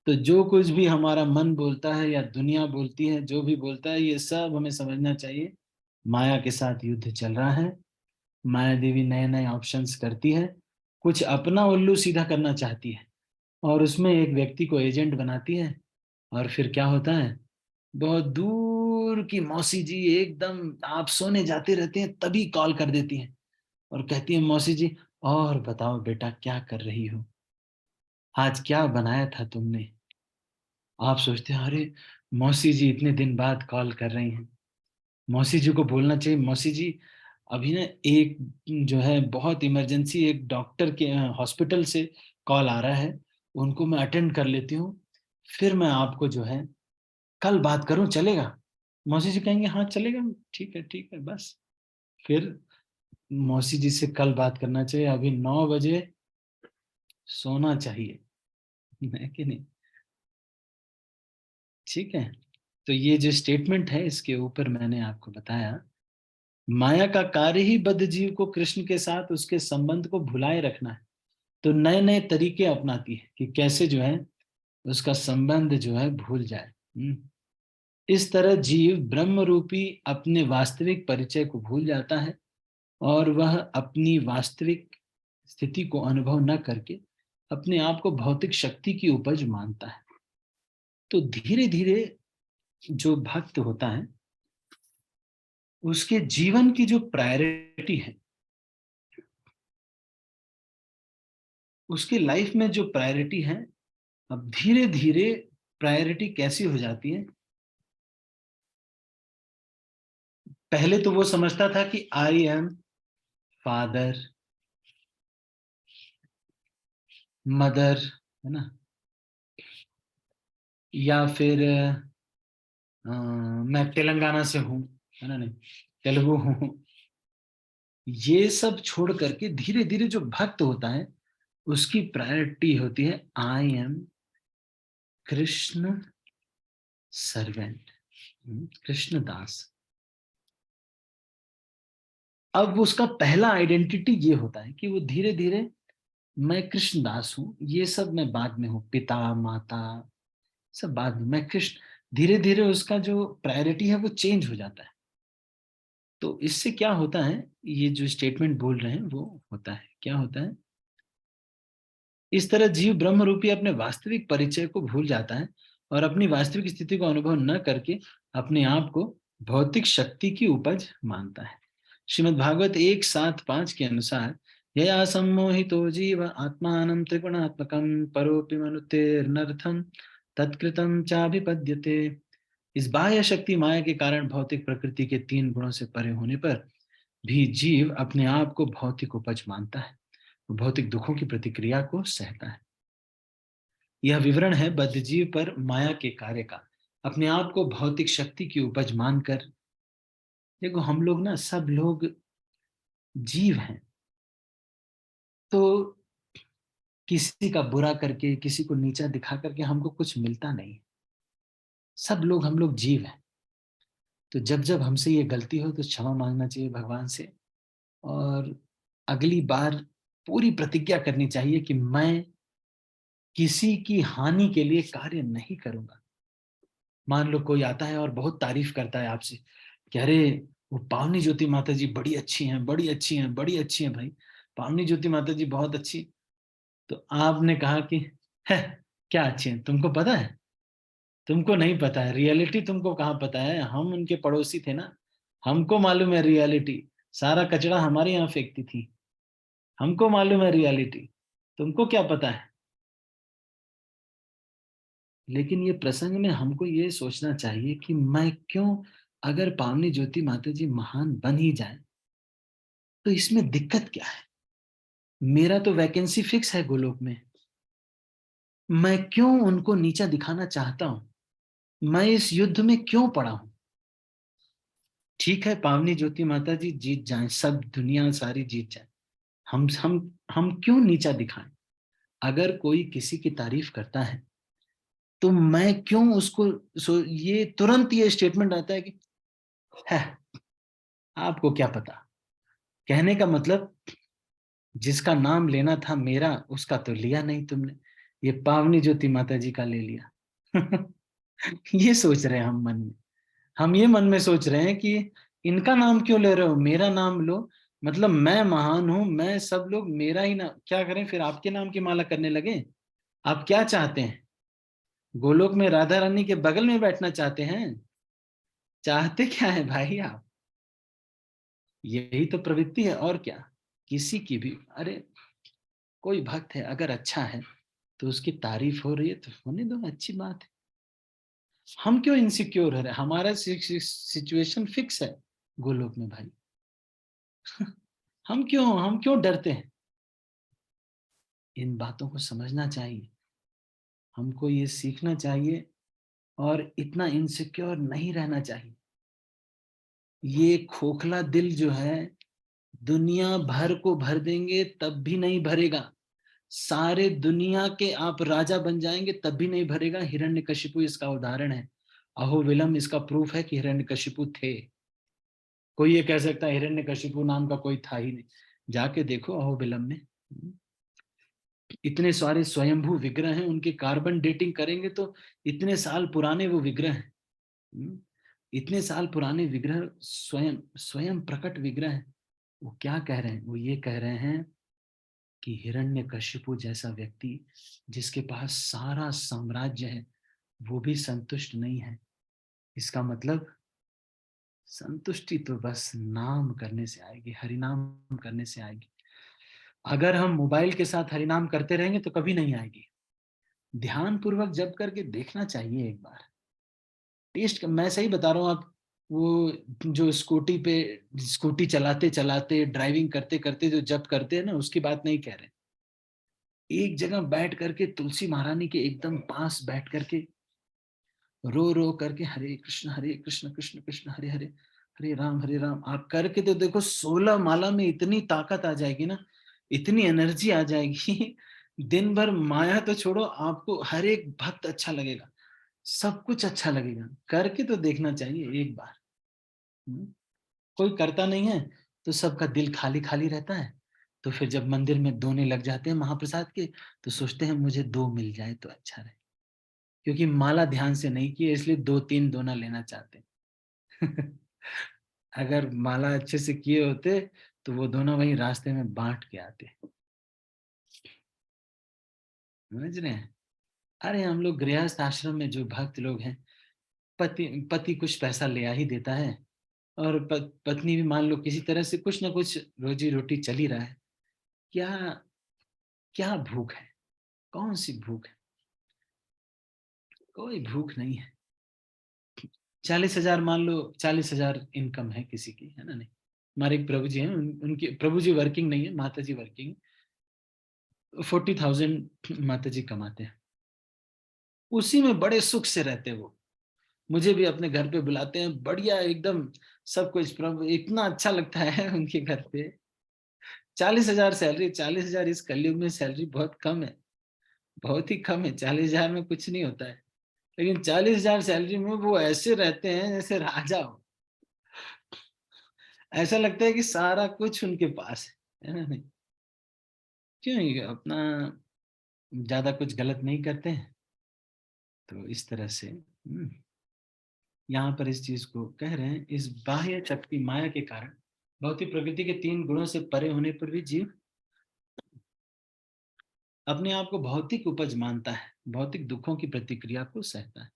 तो जो कुछ भी हमारा मन बोलता है या दुनिया बोलती है, जो भी बोलता है, ये सब हमें समझना चाहिए माया के साथ युद्ध चल रहा है। माया देवी नए नए ऑप्शंस करती है, कुछ अपना उल्लू सीधा करना चाहती है, और उसमें एक व्यक्ति को एजेंट बनाती है। और फिर क्या होता है, बहुत दूर की मौसी जी एकदम आप सोने जाते रहते हैं तभी कॉल कर देती हैं और कहती है मौसी जी और बताओ बेटा क्या कर रही हो, आज क्या बनाया था तुमने? आप सोचते हैं अरे मौसी जी इतने दिन बाद कॉल कर रही हैं। मौसी जी को बोलना चाहिए मौसी जी अभी ना एक जो है बहुत इमरजेंसी, एक डॉक्टर के हॉस्पिटल से कॉल आ रहा है, उनको मैं अटेंड कर लेती हूँ, फिर मैं आपको जो है कल बात करूं, चलेगा? मौसी जी कहेंगे हाँ चलेगा, ठीक है बस। फिर मौसी जी से कल बात करना चाहिए, अभी 9 बजे सोना चाहिए, है कि नहीं? ठीक है। तो ये जो स्टेटमेंट है इसके ऊपर मैंने आपको बताया माया का कार्य ही बद्ध जीव को कृष्ण के साथ उसके संबंध को भुलाए रखना है। तो नए नए तरीके अपनाती है कि कैसे जो है उसका संबंध जो है भूल जाए। इस तरह जीव ब्रह्म रूपी अपने वास्तविक परिचय को भूल जाता है और वह अपनी वास्तविक स्थिति को अनुभव न करके अपने आप को भौतिक शक्ति की उपज मानता है। तो धीरे धीरे जो भक्त होता है उसके जीवन की जो प्रायोरिटी है, उसके लाइफ में जो प्रायोरिटी है, अब धीरे धीरे प्रायोरिटी कैसी हो जाती है। पहले तो वो समझता था कि आई एम फादर, मदर, है ना, या फिर मैं तेलंगाना से हूँ, है ना, नहीं तेलुगु हूँ। ये सब छोड़ करके धीरे धीरे जो भक्त होता है उसकी प्रायोरिटी होती है I am Krishna servant, Krishna Das. अब उसका पहला आइडेंटिटी ये होता है कि वो धीरे धीरे मैं कृष्ण दास हूं, ये सब मैं बाद में हूँ, पिता माता सब बाद में, मैं कृष्ण। धीरे धीरे उसका जो प्रायोरिटी है वो चेंज हो जाता है। तो इससे क्या होता है, ये जो स्टेटमेंट बोल रहे हैं वो होता है, क्या होता है, इस तरह जीव ब्रह्म रूपी अपने वास्तविक परिचय को भूल जाता है और अपनी वास्तविक स्थिति को अनुभव न करके अपने आप को भौतिक शक्ति की उपज मानता है। श्रीमद् भागवत 1:7-5 के अनुसार यया सम्मोहितो जीव आत्मानं त्रिगुणात्मकं परोपि मनुतेर्नर्थम तत्कृतं चाभिपद्यते। इस बाह्य शक्ति माया के कारण भौतिक प्रकृति के 3 गुणों से परे होने पर भी जीव अपने आप को भौतिक उपज मानता है, वो भौतिक दुखों की प्रतिक्रिया को सहता है। यह विवरण है बद्धजीव पर माया के कार्य का। अपने आप को भौतिक शक्ति की उपज मानकर, देखो हम लोग ना, सब लोग जीव हैं, तो किसी का बुरा करके, किसी को नीचा दिखा करके हमको कुछ मिलता नहीं। सब लोग, हम लोग जीव हैं। तो जब जब हमसे ये गलती हो तो क्षमा मांगना चाहिए भगवान से, और अगली बार पूरी प्रतिज्ञा करनी चाहिए कि मैं किसी की हानि के लिए कार्य नहीं करूंगा। मान लो कोई आता है और बहुत तारीफ करता है आपसे कि अरे वो पावनी ज्योति माता जी बड़ी अच्छी हैं, बड़ी अच्छी हैं, बड़ी अच्छी हैं भाई, पावनी ज्योति माता जी बहुत अच्छी। तो आपने कहा कि है, क्या अच्छी हैं, तुमको पता है? तुमको नहीं पता है रियलिटी, तुमको कहाँ पता है? हम उनके पड़ोसी थे ना, हमको मालूम है रियलिटी। सारा कचरा हमारे यहाँ फेंकती थी, हमको मालूम है रियलिटी, तुमको क्या पता है? लेकिन ये प्रसंग में हमको ये सोचना चाहिए कि मैं क्यों, अगर पावनी ज्योति माता जी महान बन ही जाए तो इसमें दिक्कत क्या है? मेरा तो वैकेंसी फिक्स है गोलोक में, मैं क्यों उनको नीचा दिखाना चाहता हूं? मैं इस युद्ध में क्यों पड़ा हूं? ठीक है, पावनी ज्योति माता जी जीत जाएं, सब दुनिया सारी जीत जाए, हम क्यों नीचा दिखाएं? अगर कोई किसी की तारीफ करता है तो मैं क्यों उसको, ये तुरंत ये स्टेटमेंट आता है कि है, आपको क्या पता? कहने का मतलब, जिसका नाम लेना था मेरा उसका तो लिया नहीं तुमने, ये पावनी ज्योति माता जी का ले लिया। ये सोच रहे हैं हम मन में, हम ये मन में सोच रहे हैं कि इनका नाम क्यों ले रहे हो, मेरा नाम लो, मतलब मैं महान हूं, मैं, सब लोग मेरा ही नाम, क्या करें फिर, आपके नाम की माला करने लगे? आप क्या चाहते हैं? गोलोक में राधा रानी के बगल में बैठना चाहते हैं? चाहते क्या है भाई आप? यही तो प्रवृत्ति है, और क्या? किसी की भी, अरे कोई भक्त है अगर अच्छा है तो उसकी तारीफ हो रही है तो होने दो, अच्छी बात है। हम क्यों इनसिक्योर है? हमारा सिचुएशन फिक्स है गोलोक में भाई। हम क्यों डरते हैं? इन बातों को समझना चाहिए, हमको ये सीखना चाहिए, और इतना इनसिक्योर नहीं रहना चाहिए। ये खोखला दिल जो है, दुनिया भर को भर देंगे तब भी नहीं भरेगा, सारे दुनिया के आप राजा बन जाएंगे तब भी नहीं भरेगा। हिरण्यकशिपु इसका उदाहरण है, अहोबिलम इसका प्रूफ है कि हिरण्यकशिपु थे। कोई ये कह सकता है हिरण्यकशिपु नाम का कोई था ही नहीं? जाके देखो अहोबिलम में, इतने सारे स्वयंभू विग्रह हैं, उनकी कार्बन डेटिंग करेंगे तो इतने साल पुराने वो विग्रह हैं। इतने साल पुराने विग्रह, स्वयं स्वयं प्रकट विग्रह हैं। वो क्या कह रहे हैं? वो ये कह रहे हैं कि हिरण्यकशिपु जैसा व्यक्ति जिसके पास सारा साम्राज्य है, वो भी संतुष्ट नहीं है। इसका मतलब संतुष्टि तो बस नाम करने से आएगी, हरिनाम करने से आएगी। अगर हम मोबाइल के साथ हरिनाम करते रहेंगे तो कभी नहीं आएगी। ध्यान पूर्वक जप करके देखना चाहिए एक बार, टेस्ट। मैं सही बता रहा हूँ आप, वो जो स्कूटी चलाते चलाते, ड्राइविंग करते करते जो जप करते हैं ना, उसकी बात नहीं कह रहे। एक जगह बैठ करके तुलसी महारानी के एकदम पास बैठ करके रो रो करके हरे कृष्ण कृष्ण कृष्ण हरे हरे, हरे राम आप करके तो देखो, 16 माला में इतनी ताकत आ जाएगी ना, इतनी एनर्जी आ जाएगी। दिन भर माया तो छोड़ो, आपको हर एक भक्त अच्छा लगेगा, सब कुछ अच्छा लगेगा। करके तो देखना चाहिए एक बार। हम्म, कोई करता नहीं है तो सबका दिल खाली खाली रहता है। तो फिर जब मंदिर में दोने लग जाते हैं महाप्रसाद के, तो सोचते हैं मुझे दो मिल जाए तो अच्छा रहे, क्योंकि माला ध्यान से नहीं की है, इसलिए दो तीन दोना लेना चाहते हैं। अगर माला अच्छे से किए होते तो वो दोनों वहीं रास्ते में बांट के आते। समझ रहे हैं? अरे हम लोग गृहस्थ आश्रम में जो भक्त लोग हैं, पति पति कुछ पैसा ले आ ही देता है, और पत्नी भी मान लो किसी तरह से कुछ ना कुछ रोजी रोटी चल ही रहा है। क्या, क्या भूख है? कौन सी भूख है? कोई भूख नहीं है। 40,000 मान लो, 40,000 इनकम है किसी की, है ना? नहीं, हमारे एक प्रभु जी हैं, उनके प्रभु जी वर्किंग नहीं है, माता जी वर्किंग, 40,000 माता जी कमाते हैं, उसी में बड़े सुख से रहते वो। मुझे भी अपने घर पे बुलाते हैं, बढ़िया एकदम सब कुछ, प्रभु इतना अच्छा लगता है उनके घर पे। 40,000 सैलरी, 40,000 इस कलयुग में सैलरी बहुत कम है, बहुत ही कम है। 40,000 में कुछ नहीं होता है, लेकिन 40,000 सैलरी में वो ऐसे रहते हैं जैसे राजा हो। ऐसा लगता है कि सारा कुछ उनके पास है ना? नहीं, क्यों ये अपना ज्यादा कुछ गलत नहीं करते हैं, तो इस तरह से यहाँ पर इस चीज को कह रहे हैं, इस बाह्य शक्ति माया के कारण भौतिक प्रकृति के 3 गुणों से परे होने पर भी जीव अपने आप को भौतिक उपज मानता है, भौतिक दुखों की प्रतिक्रिया को सहता है।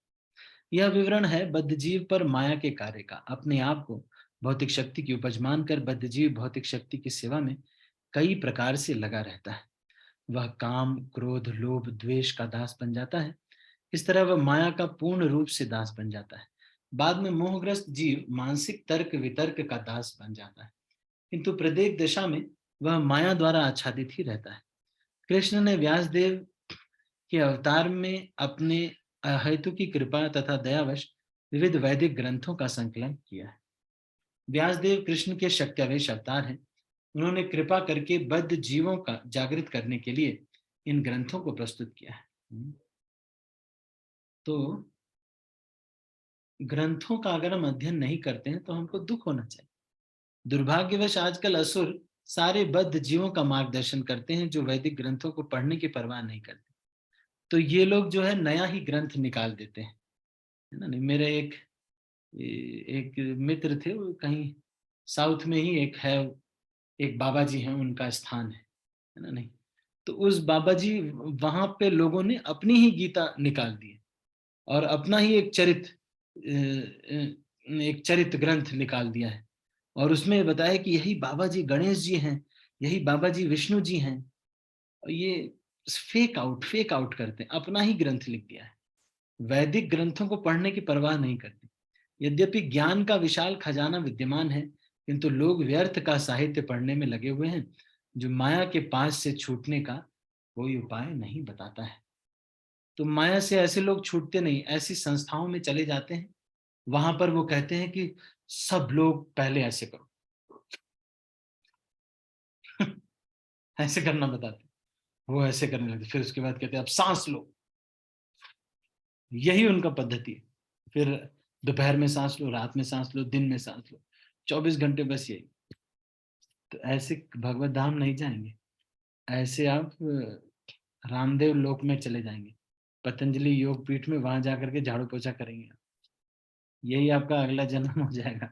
यह विवरण है बद्ध जीव पर माया के कार्य का। अपने आप को भौतिक शक्ति की उपज मानकर बद्ध जीव भौतिक शक्ति की सेवा में कई प्रकार से लगा रहता है। वह काम, क्रोध, लोभ, द्वेष का दास बन जाता है। इस तरह वह माया का पूर्ण रूप से दास बन जाता है। बाद में मोहग्रस्त जीव मानसिक तर्क वितर्क का दास बन जाता है, किंतु प्रत्येक दशा में वह माया द्वारा आच्छादित ही रहता है। कृष्ण ने व्यासदेव के अवतार में अपने अहेतु की कृपा तथा दयावश विविध वैदिक ग्रंथों का संकलन किया है। व्यासदेव कृष्ण के शक्त्यावेश अवतार हैं। उन्होंने कृपा करके बद्ध जीवों का जागृत करने के लिए इन ग्रंथों को प्रस्तुत किया है। तो ग्रंथों का अगर हम अध्ययन नहीं करते हैं तो हमको दुख होना चाहिए। दुर्भाग्यवश आजकल असुर सारे बद्ध जीवों का मार्गदर्शन करते हैं जो वैदिक ग्रंथों को पढ़ने की परवाह नहीं करते। तो ये लोग जो है नया ही ग्रंथ निकाल देते हैं, है ना? नहीं, मेरे एक मित्र थे, वो कहीं साउथ में ही एक है, एक बाबा जी हैं, उनका स्थान है ना? नहीं, तो उस बाबा जी, वहां पे लोगों ने अपनी ही गीता निकाल दी है और अपना ही एक चरित्र ग्रंथ निकाल दिया है, और उसमें बताया कि यही बाबा जी गणेश जी हैं, यही बाबा जी विष्णु जी हैं। और ये फेक आउट करते हैं, अपना ही ग्रंथ लिख दिया है, वैदिक ग्रंथों को पढ़ने की परवाह नहीं करते। यद्यपि ज्ञान का विशाल खजाना विद्यमान है, किंतु लोग व्यर्थ का साहित्य पढ़ने में लगे हुए हैं, जो माया के पास से छूटने का कोई उपाय नहीं बताता है। तो माया से ऐसे लोग छूटते नहीं, ऐसी संस्थाओं में चले जाते हैं, वहां पर वो कहते हैं कि सब लोग पहले ऐसे करो। ऐसे करना बताते हैं, वो ऐसे करने लगते, फिर उसके बाद कहते हैं अब सांस लो। यही उनका पद्धति है। फिर दोपहर में सांस लो, रात में सांस लो, दिन में सांस लो, 24 घंटे बस यही। तो ऐसे भगवत धाम नहीं जाएंगे, ऐसे आप रामदेव लोक में चले जाएंगे, पतंजलि योग पीठ में, वहां जाकर के झाड़ू पोछा करेंगे। यही आपका अगला जन्म हो जाएगा।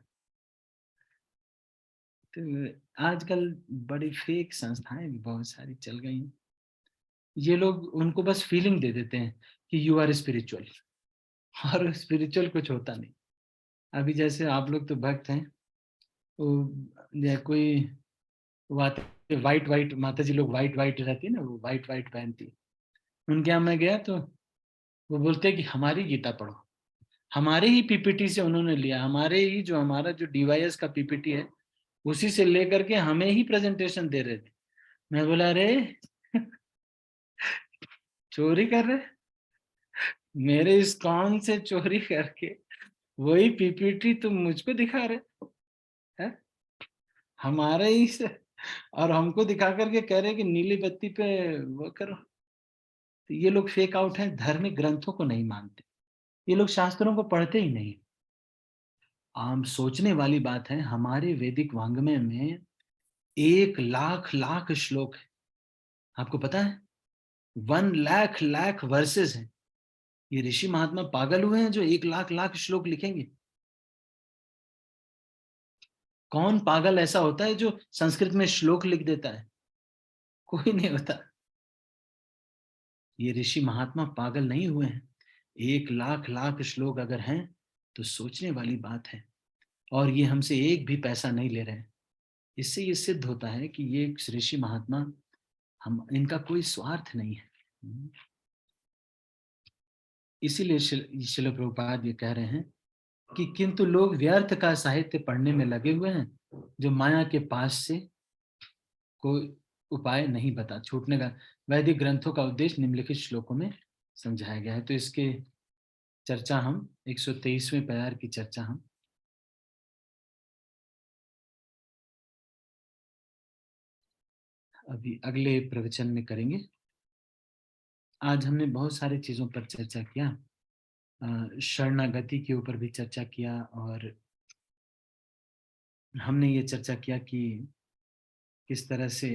तो आजकल बड़ी फेक संस्थाएं भी बहुत सारी चल गई हैं। ये लोग उनको बस फीलिंग दे देते हैं कि यू आर स्पिरिचुअल, और स्पिरिचुअल कुछ होता नहीं। अभी जैसे आप लोग तो भक्त हैं, वो या कोई बात, वाइट वाइट माता जी लोग वाइट वाइट रहती है ना, वो वाइट वाइट पहनती है। उनके यहाँ मैं गया तो वो बोलते हैं कि हमारी गीता पढ़ो। हमारे ही पीपीटी से उन्होंने लिया, हमारे ही जो हमारा जो डीवाईएस का पीपीटी है, उसी से लेकर के हमें ही प्रेजेंटेशन दे रहे थे। मैं बोला अरे चोरी कर रहे, मेरे इस कान से चोरी करके वही पीपीटी तुम मुझको दिखा रहे हैं, हमारे ही से, और हमको दिखा करके कह रहे कि नीली बत्ती पे वो करो। तो ये लोग फेक आउट हैं, धार्मिक ग्रंथों को नहीं मानते, ये लोग शास्त्रों को पढ़ते ही नहीं। आम सोचने वाली बात है, हमारे वैदिक वांग्मय में 1 लाख लाख श्लोक है, आपको पता है? 1 लाख लाख वर्सेस हैं। ये ऋषि महात्मा पागल हुए हैं जो 1 लाख लाख श्लोक लिखेंगे? कौन पागल ऐसा होता है जो संस्कृत में श्लोक लिख देता है? कोई नहीं होता। ये ऋषि महात्मा पागल नहीं हुए हैं। 1 लाख लाख श्लोक अगर हैं तो सोचने वाली बात है, और ये हमसे एक भी पैसा नहीं ले रहे हैं। इससे ये सिद्ध होता है कि ये ऋषि महात्मा, हम इनका कोई स्वार्थ नहीं है। इसीलिए शिल प्रभुपाद ये कह रहे हैं कि किंतु लोग व्यर्थ का साहित्य पढ़ने में लगे हुए हैं, जो माया के पास से कोई उपाय नहीं बता छूटने का। वैदिक ग्रंथों का उद्देश्य निम्नलिखित श्लोकों में समझाया गया है। तो इसके चर्चा हम 123वें प्यार की चर्चा हम अभी अगले प्रवचन में करेंगे। आज हमने बहुत सारी चीजों पर चर्चा किया, शरणागति के ऊपर भी चर्चा किया, और हमने ये चर्चा किया कि किस तरह से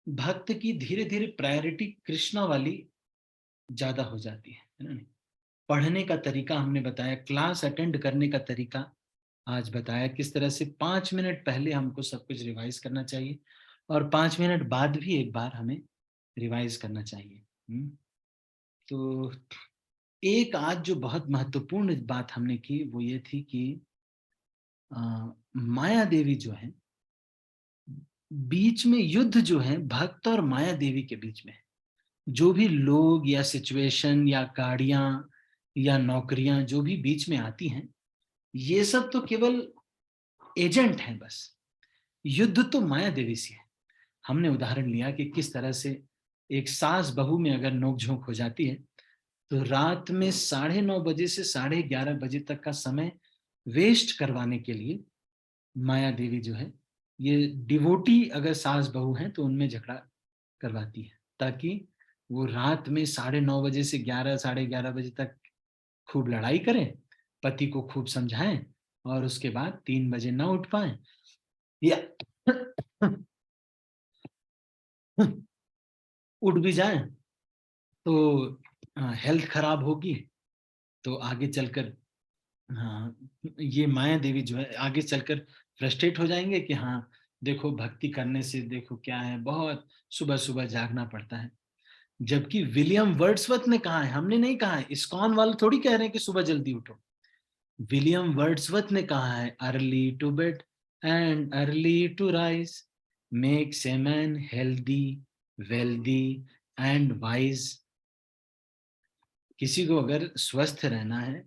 भक्त की धीरे धीरे प्रायोरिटी कृष्णा वाली ज्यादा हो जाती है ना। पढ़ने का तरीका हमने बताया, क्लास अटेंड करने का तरीका आज बताया, किस तरह से 5 मिनट पहले हमको सब कुछ रिवाइज करना चाहिए और 5 मिनट बाद भी एक बार हमें रिवाइज करना चाहिए। तो एक आज जो बहुत महत्वपूर्ण बात हमने की वो ये थी कि माया देवी जो है, बीच में युद्ध जो है भक्त और माया देवी के बीच में है। जो भी लोग या सिचुएशन या गाड़ियां या नौकरियां जो भी बीच में आती हैं, ये सब तो केवल एजेंट हैं बस। युद्ध तो माया देवी से है। हमने उदाहरण लिया कि किस तरह से एक सास बहू में अगर नोकझोंक हो जाती है, तो रात में 9:30 बजे से 11:30 बजे तक का समय वेस्ट करवाने के लिए माया देवी जो है, ये डिवोटी अगर सास बहू हैं तो उनमें झगड़ा करवाती है, ताकि वो रात में 9:30 बजे से 11 साढ़े 11 बजे तक खूब लड़ाई करें, पति को खूब समझाएं, और उसके बाद 3 बजे ना उठ पाए, या उठ भी जाए तो हेल्थ खराब होगी। तो आगे चलकर, हाँ, ये माया देवी जो है आगे चलकर फ्रस्ट्रेट हो जाएंगे कि हाँ देखो भक्ति करने से देखो क्या है, बहुत सुबह सुबह जागना पड़ता है। जबकि विलियम वर्ड्सवर्थ ने कहा है, हमने नहीं कहा है, इस्कॉन वाले थोड़ी कह रहे हैं कि सुबह जल्दी उठो। विलियम वर्ड्सवर्थ ने कहा है, early to bed and early to rise makes a man healthy, wealthy and wise. किसी को अगर स्वस्थ रहना है,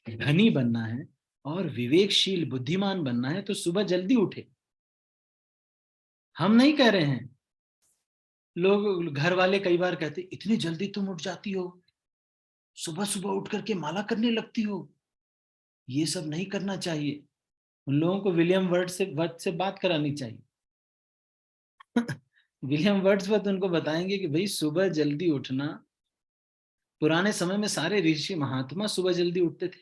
धनी बनना है और विवेकशील बुद्धिमान बनना है तो सुबह जल्दी उठे। हम नहीं कह रहे हैं। लोग घर वाले कई बार कहते, इतनी जल्दी तुम उठ जाती हो, सुबह सुबह उठ करके माला करने लगती हो, ये सब नहीं करना चाहिए। उन लोगों को विलियम वर्ड्स से बात करानी चाहिए। विलियम वर्ड्सवर्थ उनको बताएंगे कि भाई सुबह जल्दी उठना, पुराने समय में सारे ऋषि महात्मा सुबह जल्दी उठते थे।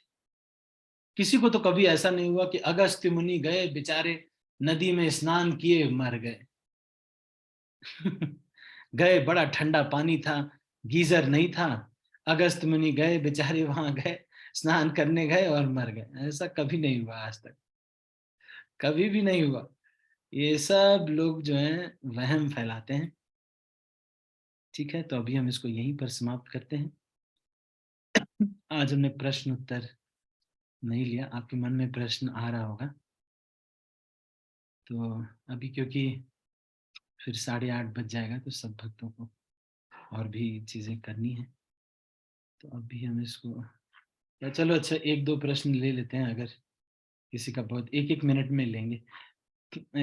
किसी को तो कभी ऐसा नहीं हुआ कि अगस्त्य मुनि गए बेचारे, नदी में स्नान किए मर गए। गए, बड़ा ठंडा पानी था, गीजर नहीं था, अगस्त मुनि गए बेचारे, वहां गए स्नान करने गए और मर गए। ऐसा कभी नहीं हुआ आज तक, कभी भी नहीं हुआ। ये सब लोग जो हैं वहम फैलाते हैं। ठीक है, तो अभी हम इसको यहीं पर समाप्त करते हैं। आज हमने प्रश्न उत्तर नहीं लिया, आपके मन में प्रश्न आ रहा होगा। तो अभी क्योंकि फिर 8:30 बज जाएगा तो सब भक्तों को और भी चीजें करनी है, तो अभी हम इसको, या चलो अच्छा एक दो प्रश्न ले लेते हैं, अगर किसी का, बहुत 1-1 मिनट में लेंगे।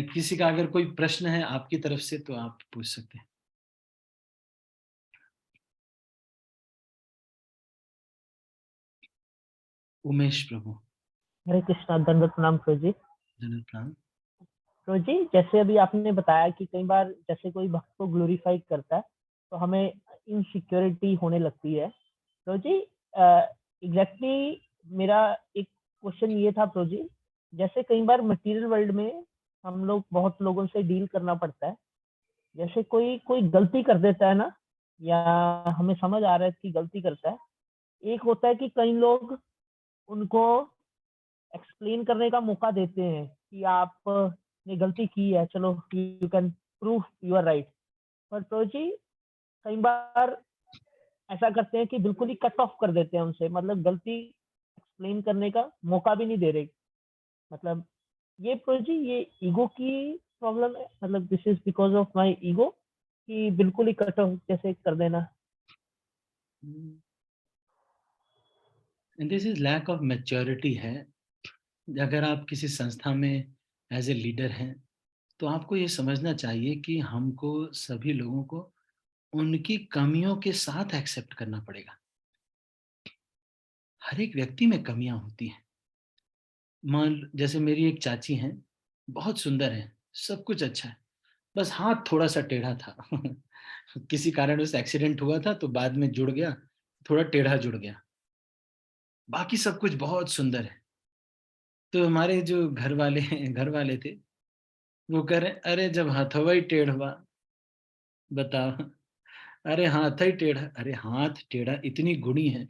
किसी का अगर कोई प्रश्न है आपकी तरफ से तो आप पूछ सकते हैं। उमेश प्रभु। हरे कृष्णा, दंडवत प्रणाम प्रभु जी। General plan. प्रभु जी, जैसे अभी आपने बताया कि कई बार जैसे कोई भक्त को ग्लोरीफाई करता है तो हमें इनसिक्योरिटी होने लगती है। प्रभु जी, एग्जैक्टली मेरा एक क्वेश्चन ये था प्रभु जी, जैसे कई बार मटेरियल वर्ल्ड में हम लोग बहुत लोगों से डील करना पड़ता है। जैसे कोई कोई गलती कर देता है ना, या हमें समझ आ रहा है कि गलती करता है। एक होता है कि कई लोग उनको एक्सप्लेन करने का मौका देते हैं कि आपने गलती की है, चलो you can prove you are right. पर तो जी कई बार ऐसा करते हैं कि बिल्कुल ही कट ऑफ कर देते हैं उनसे, मतलब गलती एक्सप्लेन करने का मौका भी नहीं दे रहे। मतलब ये तो जी ये ईगो की प्रॉब्लम है, मतलब this is because of my ego कि बिल्कुल ही कट ऑफ जैसे कर देना। And this is lack of maturity है। अगर आप किसी संस्था में एज ए लीडर हैं, तो आपको ये समझना चाहिए कि हमको सभी लोगों को उनकी कमियों के साथ एक्सेप्ट करना पड़ेगा। हर एक व्यक्ति में कमियां होती हैं। मान जैसे मेरी एक चाची हैं, बहुत सुंदर हैं, सब कुछ अच्छा है, बस हाथ थोड़ा-सा टेढ़ा था। किसी कारणवश एक्सीडेंट हुआ था तो बाद में जुड़ गया, थोड़ा टेढ़ा जुड़ गया। बाकी सब कुछ बहुत सुंदर है। तो हमारे जो घर वाले थे, वो कह रहे, "अरे जब हथवा ही टेढ़वा, बताओ।" अरे हाथ ही टेढ़ा, अरे हाथ टेढ़ा इतनी गुणी है,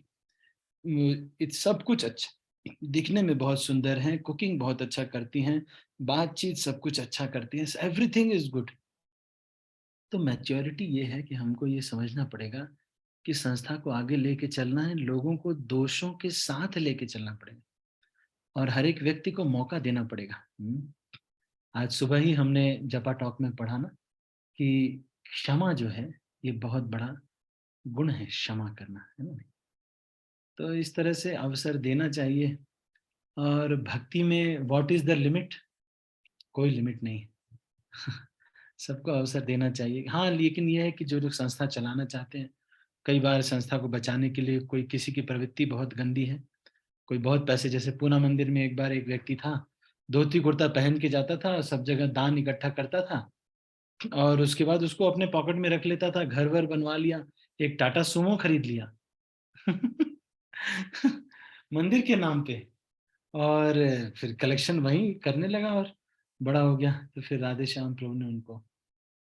सब कुछ अच्छा, दिखने में बहुत सुंदर हैं, कुकिंग बहुत अच्छा करती हैं, बातचीत सब कुछ अच्छा करती हैं, एवरीथिंग इज़ गुड। तो मैच्योरिटी ये है कि हमको ये समझना पड़ेगा कि संस्था को आगे लेके चलना है, लोगों को दोषों के साथ लेके चलना पड़ेगा और हर एक व्यक्ति को मौका देना पड़ेगा। आज सुबह ही हमने जपा टॉक में पढ़ा ना कि क्षमा जो है, ये बहुत बड़ा गुण है, क्षमा करना, है ना? तो इस तरह से अवसर देना चाहिए। और भक्ति में व्हाट इज़ द लिमिट? कोई लिमिट नहीं है। सबको अवसर देना चाहिए। हाँ, लेकिन ये है कि जो लोग संस्था चलाना चाहते हैं, कई बार संस्था को बचाने के लिए कोई किसी की प्रवृत्ति बहुत गंदी है, कोई बहुत पैसे, जैसे पूना मंदिर में एक बार एक व्यक्ति था, धोती कुर्ता पहन के जाता था, सब जगह दान इकट्ठा करता था और उसके बाद उसको अपने पॉकेट में रख लेता था, घर-वर बनवा लिया, एक टाटा सूमो खरीद लिया। मंदिर के नाम पे। और फिर कलेक्शन वहीं करने लगा और बड़ा हो गया। तो फिर राधे श्याम प्रभु ने उनको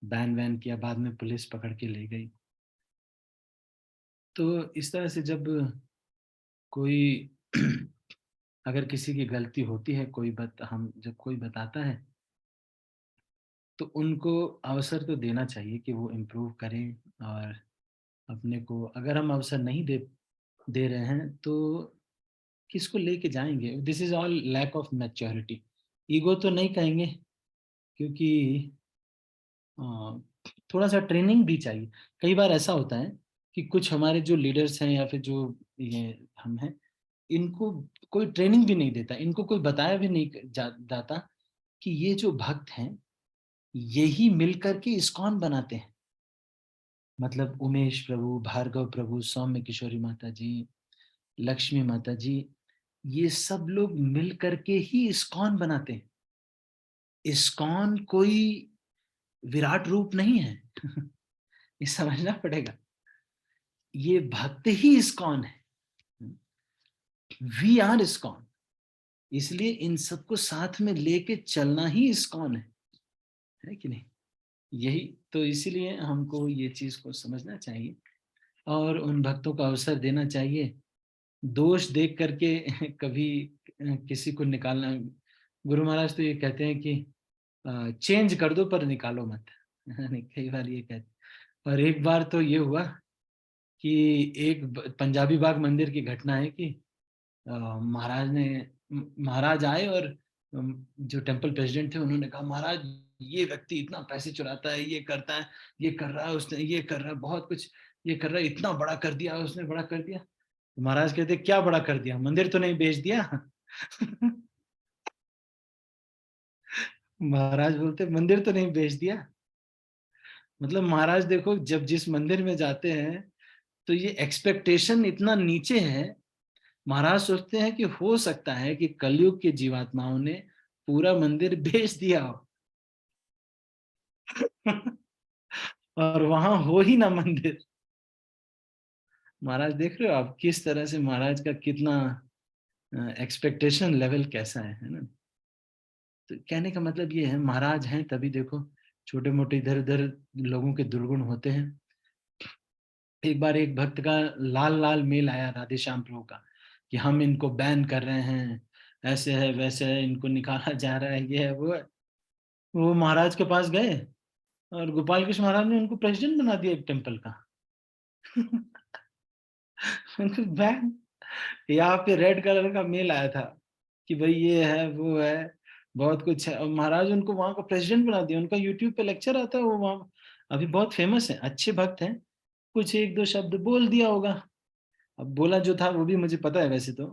बैन-वैन किया, बाद में पुलिस पकड़ के ले गई। तो इस तरह से जब कोई अगर किसी की गलती होती है, हम जब कोई बताता है, तो उनको अवसर तो देना चाहिए कि वो इम्प्रूव करें। और अपने को अगर हम अवसर नहीं दे दे रहे हैं, तो किसको लेके जाएँगे? This is all lack of maturity. Ego तो नहीं कहेंगे, क्योंकि अ, थोड़ा-सा ट्रेनिंग भी चाहिए। कई बार ऐसा होता है कि कुछ हमारे जो लीडर्स हैं या फिर जो ये हम हैं, इनको कोई ट्रेनिंग भी नहीं देता, इनको कोई बताया भी नहीं जाता कि ये जो भक्त हैं, यही मिलकर के इस्कॉन बनाते हैं। मतलब उमेश प्रभु, भार्गव प्रभु, सौम्य किशोरी माता जी, लक्ष्मी माता जी, ये सब लोग मिल कर के ही इस्कॉन बनाते हैं। इस्कॉन कोई विराट रूप नहीं है। ये समझना पड़ेगा। ये भक्त ही इस्कॉन है। We are ISKCON. इसलिए इन सबको साथ में लेके चलना ही इस्कॉन है कि नहीं? यही तो, इसीलिए हमको ये चीज़ को समझना चाहिए और उन भक्तों को अवसर देना चाहिए। दोष देख करके कभी किसी को निकालना, गुरु महाराज तो ये कहते हैं कि चेंज कर दो पर निकालो मत। नहीं, कई बार ये कहते। और एक बार तो ये हुआ कि एक पंजाबी बाग मंदिर की घटना है कि महाराज आए और जो टेम्पल प्रेसिडेंट थे उन्होंने कहा, महाराज ये व्यक्ति इतना पैसे चुराता है, ये करता है, ये कर रहा है, उसने ये कर रहा है, बहुत कुछ ये कर रहा है, इतना बड़ा कर दिया उसने, बड़ा कर दिया। तो महाराज कहते, क्या बड़ा कर दिया? मंदिर तो नहीं बेच दिया? महाराज बोलते, मंदिर तो नहीं बेच दिया। मतलब महाराज देखो, जब जिस मंदिर में जाते हैं तो ये एक्सपेक्टेशन इतना नीचे है। महाराज सोचते हैं कि हो सकता है कि कलयुग के जीवात्माओं ने पूरा मंदिर बेच दिया हो। और वहां हो ही ना मंदिर। महाराज देख रहे हो आप किस तरह से, महाराज का कितना एक्सपेक्टेशन लेवल कैसा है ना? तो कहने का मतलब ये है, महाराज हैं तभी देखो छोटे मोटे इधर उधर लोगों के दुर्गुण होते हैं। एक बार एक भक्त का लाल लाल मेल आया राधे श्याम प्रभु का कि हम इनको बैन कर रहे हैं, ऐसे है वैसे है, इनको निकाला जा रहा है, ये है वो है। वो महाराज के पास गए और गोपाल कृष्ण महाराज ने उनको प्रेसिडेंट बना दिया एक टेम्पल का। उनको बैन, यहाँ पे रेड कलर का मेल आया था कि भाई ये है वो है, बहुत कुछ है, और महाराज उनको वहां का प्रेसिडेंट बना दिया। उनका यूट्यूब पे लेक्चर आता है, वो वहाँ अभी बहुत फेमस है, अच्छे भक्त हैं। कुछ एक दो शब्द बोल दिया होगा अब बोला जो था वो भी मुझे पता है वैसे तो,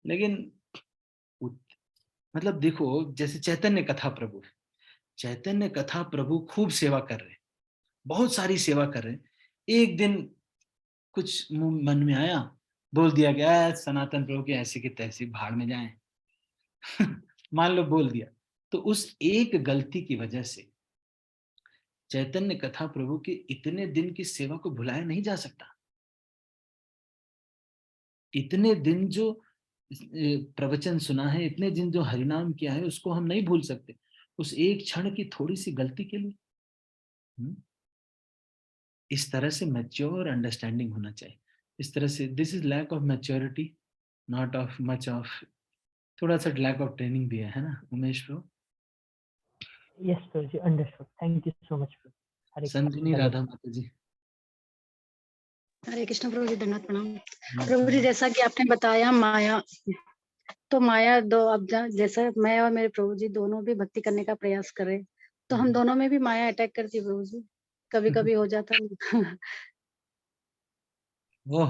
लेकिन मतलब देखो, जैसे चैतन्य कथा प्रभु, चैतन्य कथा प्रभु खूब सेवा कर रहे हैं, बहुत सारी सेवा कर रहे हैं। एक दिन कुछ मन में आया, बोल दिया गया सनातन प्रभु की ऐसी की तैसी, भाड़ में जाएं। मान लो बोल दिया, तो उस एक गलती की वजह से चैतन्य कथा प्रभु के इतने दिन की सेवा को भुलाया नहीं जा सकता। इतने दिन जो प्रवचन सुना है, इतने दिन जो हरिनाम किया है, उसको हम नहीं भूल सकते उस एक क्षण की थोड़ी सी गलती के लिए। इस तरह से मैच्योर अंडरस्टैंडिंग होना चाहिए। इस तरह से this is lack of maturity, not of much of, थोड़ा सा लैक ऑफ ट्रेनिंग भी है ना Umesh bro? Yes Prabhu ji, understood, thank you so much Prabhu. Hare Sandhini Krishna. Radha माता जी। हरे कृष्ण प्रभु जी, धन्यवाद प्रणाम। हाँ, प्रभु जी, जैसा कि आपने बताया माया, तो माया दो, अब जैसा मैं और मेरे प्रभु जी दोनों भी भक्ति करने का प्रयास कर रहे हैं, तो हम दोनों में भी माया अटैक करती है प्रभु जी, कभी कभी हो जाता है। वो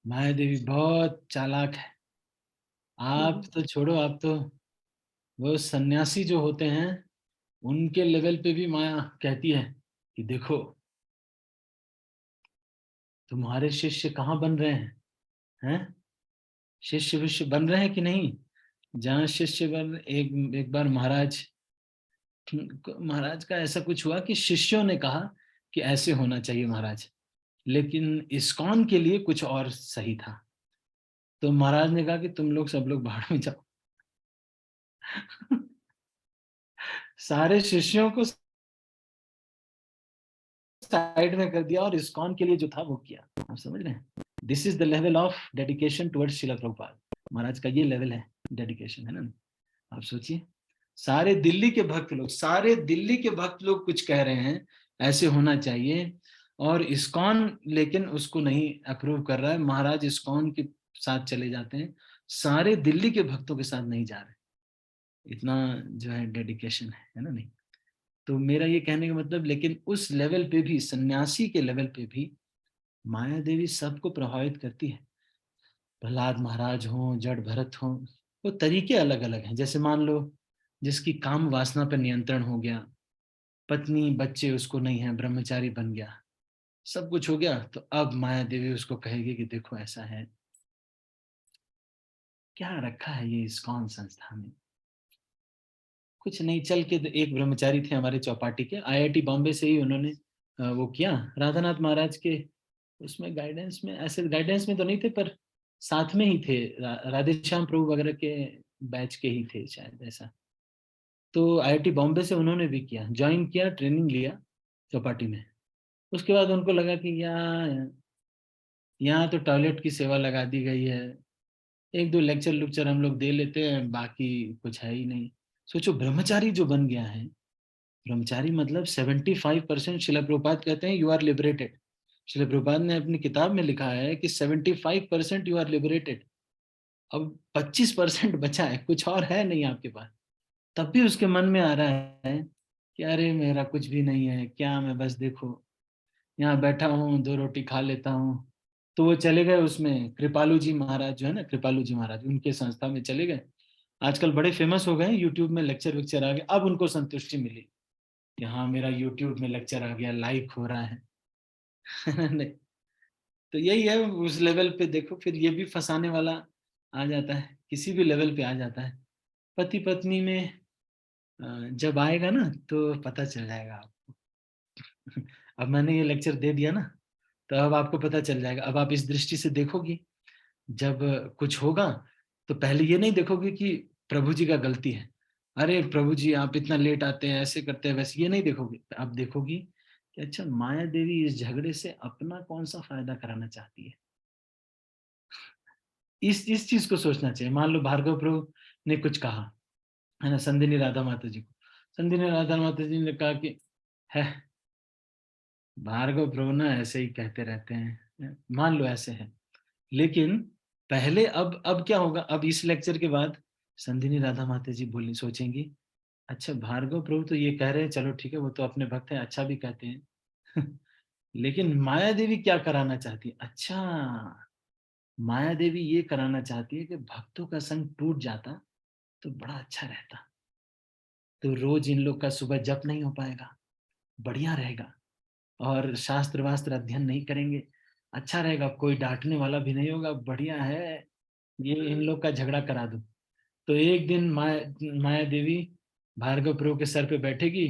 माया देवी बहुत चालाक है। आप तो छोड़ो, आप तो वो सन्यासी जो होते हैं उनके लेवल पे भी माया कहती है कि देखो तुम्हारे शिष्य कहाँ बन रहे हैं? शिष्य विष्य बन रहे हैं कि नहीं? जहाँ शिष्य बन, एक बार महाराज का ऐसा कुछ हुआ कि शिष्यों ने कहा कि ऐसे होना चाहिए महाराज, लेकिन इस्कॉन के लिए कुछ और सही था। तो महाराज ने कहा कि तुम लोग सब लोग भाड़ में जाओ। सारे शिष्यों को साइड में कर दिया और इस्कॉन के लिए जो था वो किया। आप समझ रहे हैं? This is the level of dedication towards Shrila Prabhupada Maharaj का। ये लेवल है डेडिकेशन, है ना? आप सोचिए, सारे दिल्ली के भक्त लोग कुछ कह रहे हैं ऐसे होना चाहिए, और इस्कॉन लेकिन उसको नहीं अप्रूव कर रहा है। महाराज इस्कॉन के साथ चले जाते हैं, सारे दिल्ली के भक्तों के साथ नहीं जा रहे। इतना जो है डेडिकेशन है ना? नहीं तो मेरा ये कहने का मतलब, लेकिन उस लेवल पे भी, सन्यासी के लेवल पे भी माया देवी सबको प्रभावित करती है। प्रहलाद महाराज हो, जड़ भरत हो, वो तरीके अलग अलग हैं। जैसे मान लो जिसकी काम वासना पर नियंत्रण हो गया, पत्नी बच्चे उसको नहीं है, ब्रह्मचारी बन गया, सब कुछ हो गया, तो अब माया देवी उसको कहेगी कि देखो ऐसा है, क्या रखा है ये इस्कॉन संस्था में? कुछ नहीं। चल के एक ब्रह्मचारी थे हमारे चौपाटी के, आईआईटी बॉम्बे से ही उन्होंने वो किया, राधानाथ महाराज के उसमें गाइडेंस में, ऐसे गाइडेंस में तो नहीं थे पर साथ में ही थे, राधेश्याम प्रभु वगैरह के बैच के ही थे शायद, ऐसा। तो आईआईटी बॉम्बे से उन्होंने भी किया, ज्वाइन किया, ट्रेनिंग लिया चौपाटी में। उसके बाद उनको लगा कि यहाँ तो टॉयलेट की सेवा लगा दी गई है, एक दो लेक्चर लुक्चर हम लोग दे लेते हैं, बाकी कुछ है ही नहीं। सोचो ब्रह्मचारी जो बन गया है, ब्रह्मचारी मतलब 75% शिला प्रभुपाद कहते हैं यू आर लिबरेटेड। शिला प्रभुपाद ने अपनी किताब में लिखा है कि 75% यू आर लिबरेटेड। अब 25% बचा है, कुछ और है नहीं आपके पास। तब भी उसके मन में आ रहा है कि अरे मेरा कुछ भी नहीं है, क्या मैं बस देखो यहाँ बैठा हूँ, दो रोटी खा लेता हूँ। तो वो चले गए उसमें, कृपालू जी महाराज जो है ना, कृपालू जी महाराज, उनके संस्था में चले गए। आजकल बड़े फेमस हो गए हैं, यूट्यूब में लेक्चर वेक्चर आ गए। अब उनको संतुष्टि मिली कि हाँ मेरा यूट्यूब में लेक्चर आ गया, लाइक हो रहा है। नहीं तो यही है, उस लेवल पे देखो, फिर ये भी फंसाने वाला आ जाता है, किसी भी लेवल पे आ जाता है। पति पत्नी में जब आएगा ना तो पता चल जाएगा आपको। अब मैंने ये लेक्चर दे दिया ना, तो अब आपको पता चल जाएगा। अब आप इस दृष्टि से देखोगी, जब कुछ होगा तो पहले ये नहीं देखोगे कि प्रभु जी का गलती है, अरे प्रभु जी आप इतना लेट आते हैं, ऐसे करते हैं, वैसे, ये नहीं देखोगे। आप देखोगी कि अच्छा माया देवी इस झगड़े से अपना कौन सा फायदा कराना चाहती है। इस चीज को सोचना चाहिए। मान लो भार्गव प्रभु ने कुछ कहा, है ना, संदिनी राधा माता जी को। संदिनी राधा माता जी ने कहा कि है भार्गव प्रभु ना ऐसे ही कहते रहते हैं, मान लो ऐसे है। लेकिन पहले, अब क्या होगा, अब इस लेक्चर के बाद संदिनी राधा माता जी बोली, सोचेंगी अच्छा भार्गव प्रभु तो ये कह रहे हैं, चलो ठीक है, वो तो अपने भक्त हैं, अच्छा भी कहते हैं। लेकिन माया देवी क्या कराना चाहती है? अच्छा माया देवी ये कराना चाहती है कि भक्तों का संग टूट जाता तो बड़ा अच्छा रहता, तो रोज इन लोग का सुबह जप नहीं हो पाएगा, बढ़िया रहेगा, और शास्त्र वास्त्र अध्ययन नहीं करेंगे, अच्छा रहेगा, कोई डांटने वाला भी नहीं होगा, बढ़िया है, ये इन लोग का झगड़ा करा दो। तो एक दिन माया देवी भार्गव प्रभु के सर पे बैठेगी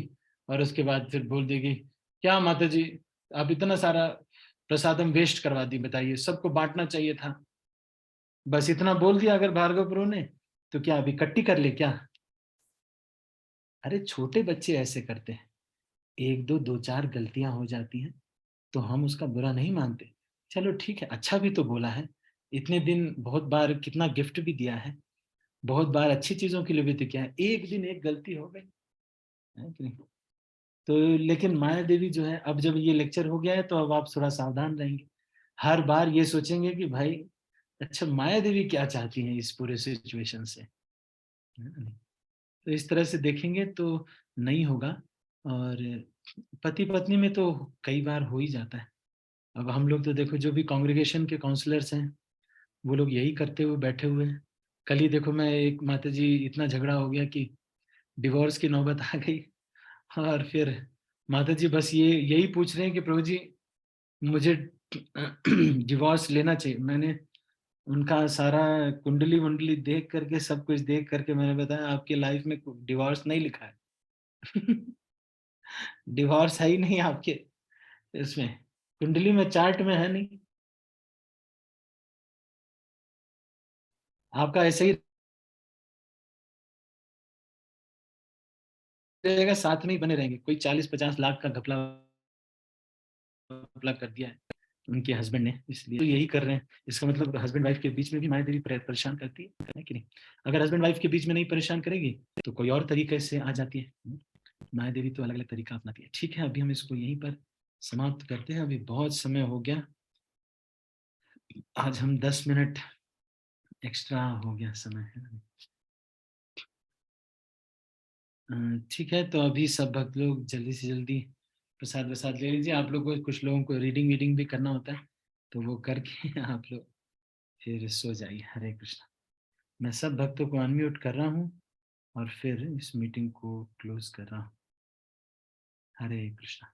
और उसके बाद फिर बोल देगी, क्या माता जी आप इतना सारा प्रसादम वेस्ट करवा दी, बताइए, सबको बांटना चाहिए था। बस इतना बोल दिया अगर भार्गव प्रभु ने, तो क्या अभी कट्टी कर ले क्या? अरे छोटे बच्चे ऐसे करते हैं, एक दो दो चार गलतियां हो जाती हैं तो हम उसका बुरा नहीं मानते, चलो ठीक है, अच्छा भी तो बोला है, इतने दिन बहुत बार कितना गिफ्ट भी दिया है, बहुत बार अच्छी चीजों के लिए भी तो किया है, एक दिन एक गलती हो गई है कि नहीं? तो लेकिन माया देवी जो है, अब जब ये लेक्चर हो गया है तो अब आप थोड़ा सावधान रहेंगे, हर बार ये सोचेंगे कि भाई अच्छा माया देवी क्या चाहती हैं इस पूरे सिचुएशन से, है ना? तो इस तरह से देखेंगे तो नहीं होगा। और पति पत्नी में तो कई बार हो ही जाता है। अब हम लोग तो देखो जो भी कांग्रेगेशन के काउंसलर्स हैं वो लोग यही करते हुए बैठे हुए हैं। कल ही देखो मैं एक माता जी इतना झगड़ा हो गया कि डिवोर्स की नौबत आ गई, और फिर माता जी बस ये यही पूछ रहे हैं कि प्रभु जी मुझे डिवोर्स लेना चाहिए। मैंने उनका सारा कुंडली वंडली देख करके सब कुछ देख करके मैंने बताया आपकी लाइफ में डिवोर्स नहीं लिखा है। डिवोर्स है ही नहीं आपके इसमें, कुंडली में चार्ट में है नहीं, आपका ऐसे ही रहेगा, साथ में ही बने रहेंगे। कोई 40-50 लाख का घपला कर दिया है उनके हस्बैंड ने, इसलिए तो यही कर रहे हैं। इसका मतलब हस्बैंड वाइफ के बीच में भी माया देवी परेशान करती है कि नहीं? अगर हस्बैंड वाइफ के बीच में नहीं परेशान करेगी तो कोई और तरीके से आ जाती है। माया देवी तो अलग अलग तरीका अपनाती है। ठीक है, अभी हम इसको यहीं पर समाप्त करते हैं, अभी बहुत समय हो गया, आज हम 10 मिनट एक्स्ट्रा हो गया समय है। ठीक है, तो अभी सब भक्त लोग जल्दी से जल्दी प्रसाद वसाद ले लीजिए। आप लोग को, कुछ लोगों को रीडिंग वीडिंग भी करना होता है तो वो करके आप लोग फिर सो जाइए। हरे कृष्णा। मैं सब भक्तों को अनम्यूट कर रहा हूँ और फिर इस मीटिंग को क्लोज कर रहा हूँ। हरे कृष्णा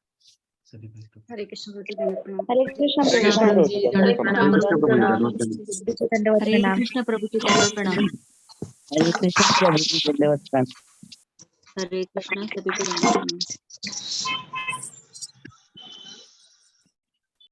सभी भक्तों को। हरे कृष्ण प्रभु जी, दंडवत प्रणाम। हरे कृष्ण प्रभु जी, दंडवत प्रणाम। दंडवत हरे प्रणाम। कृष्ण प्रभु जी, दंडवत प्रणाम। हरे कृष्ण प्रभु जी दंडवत प्रणाम। हरे कृष्ण सभी को दंडवत प्रणाम।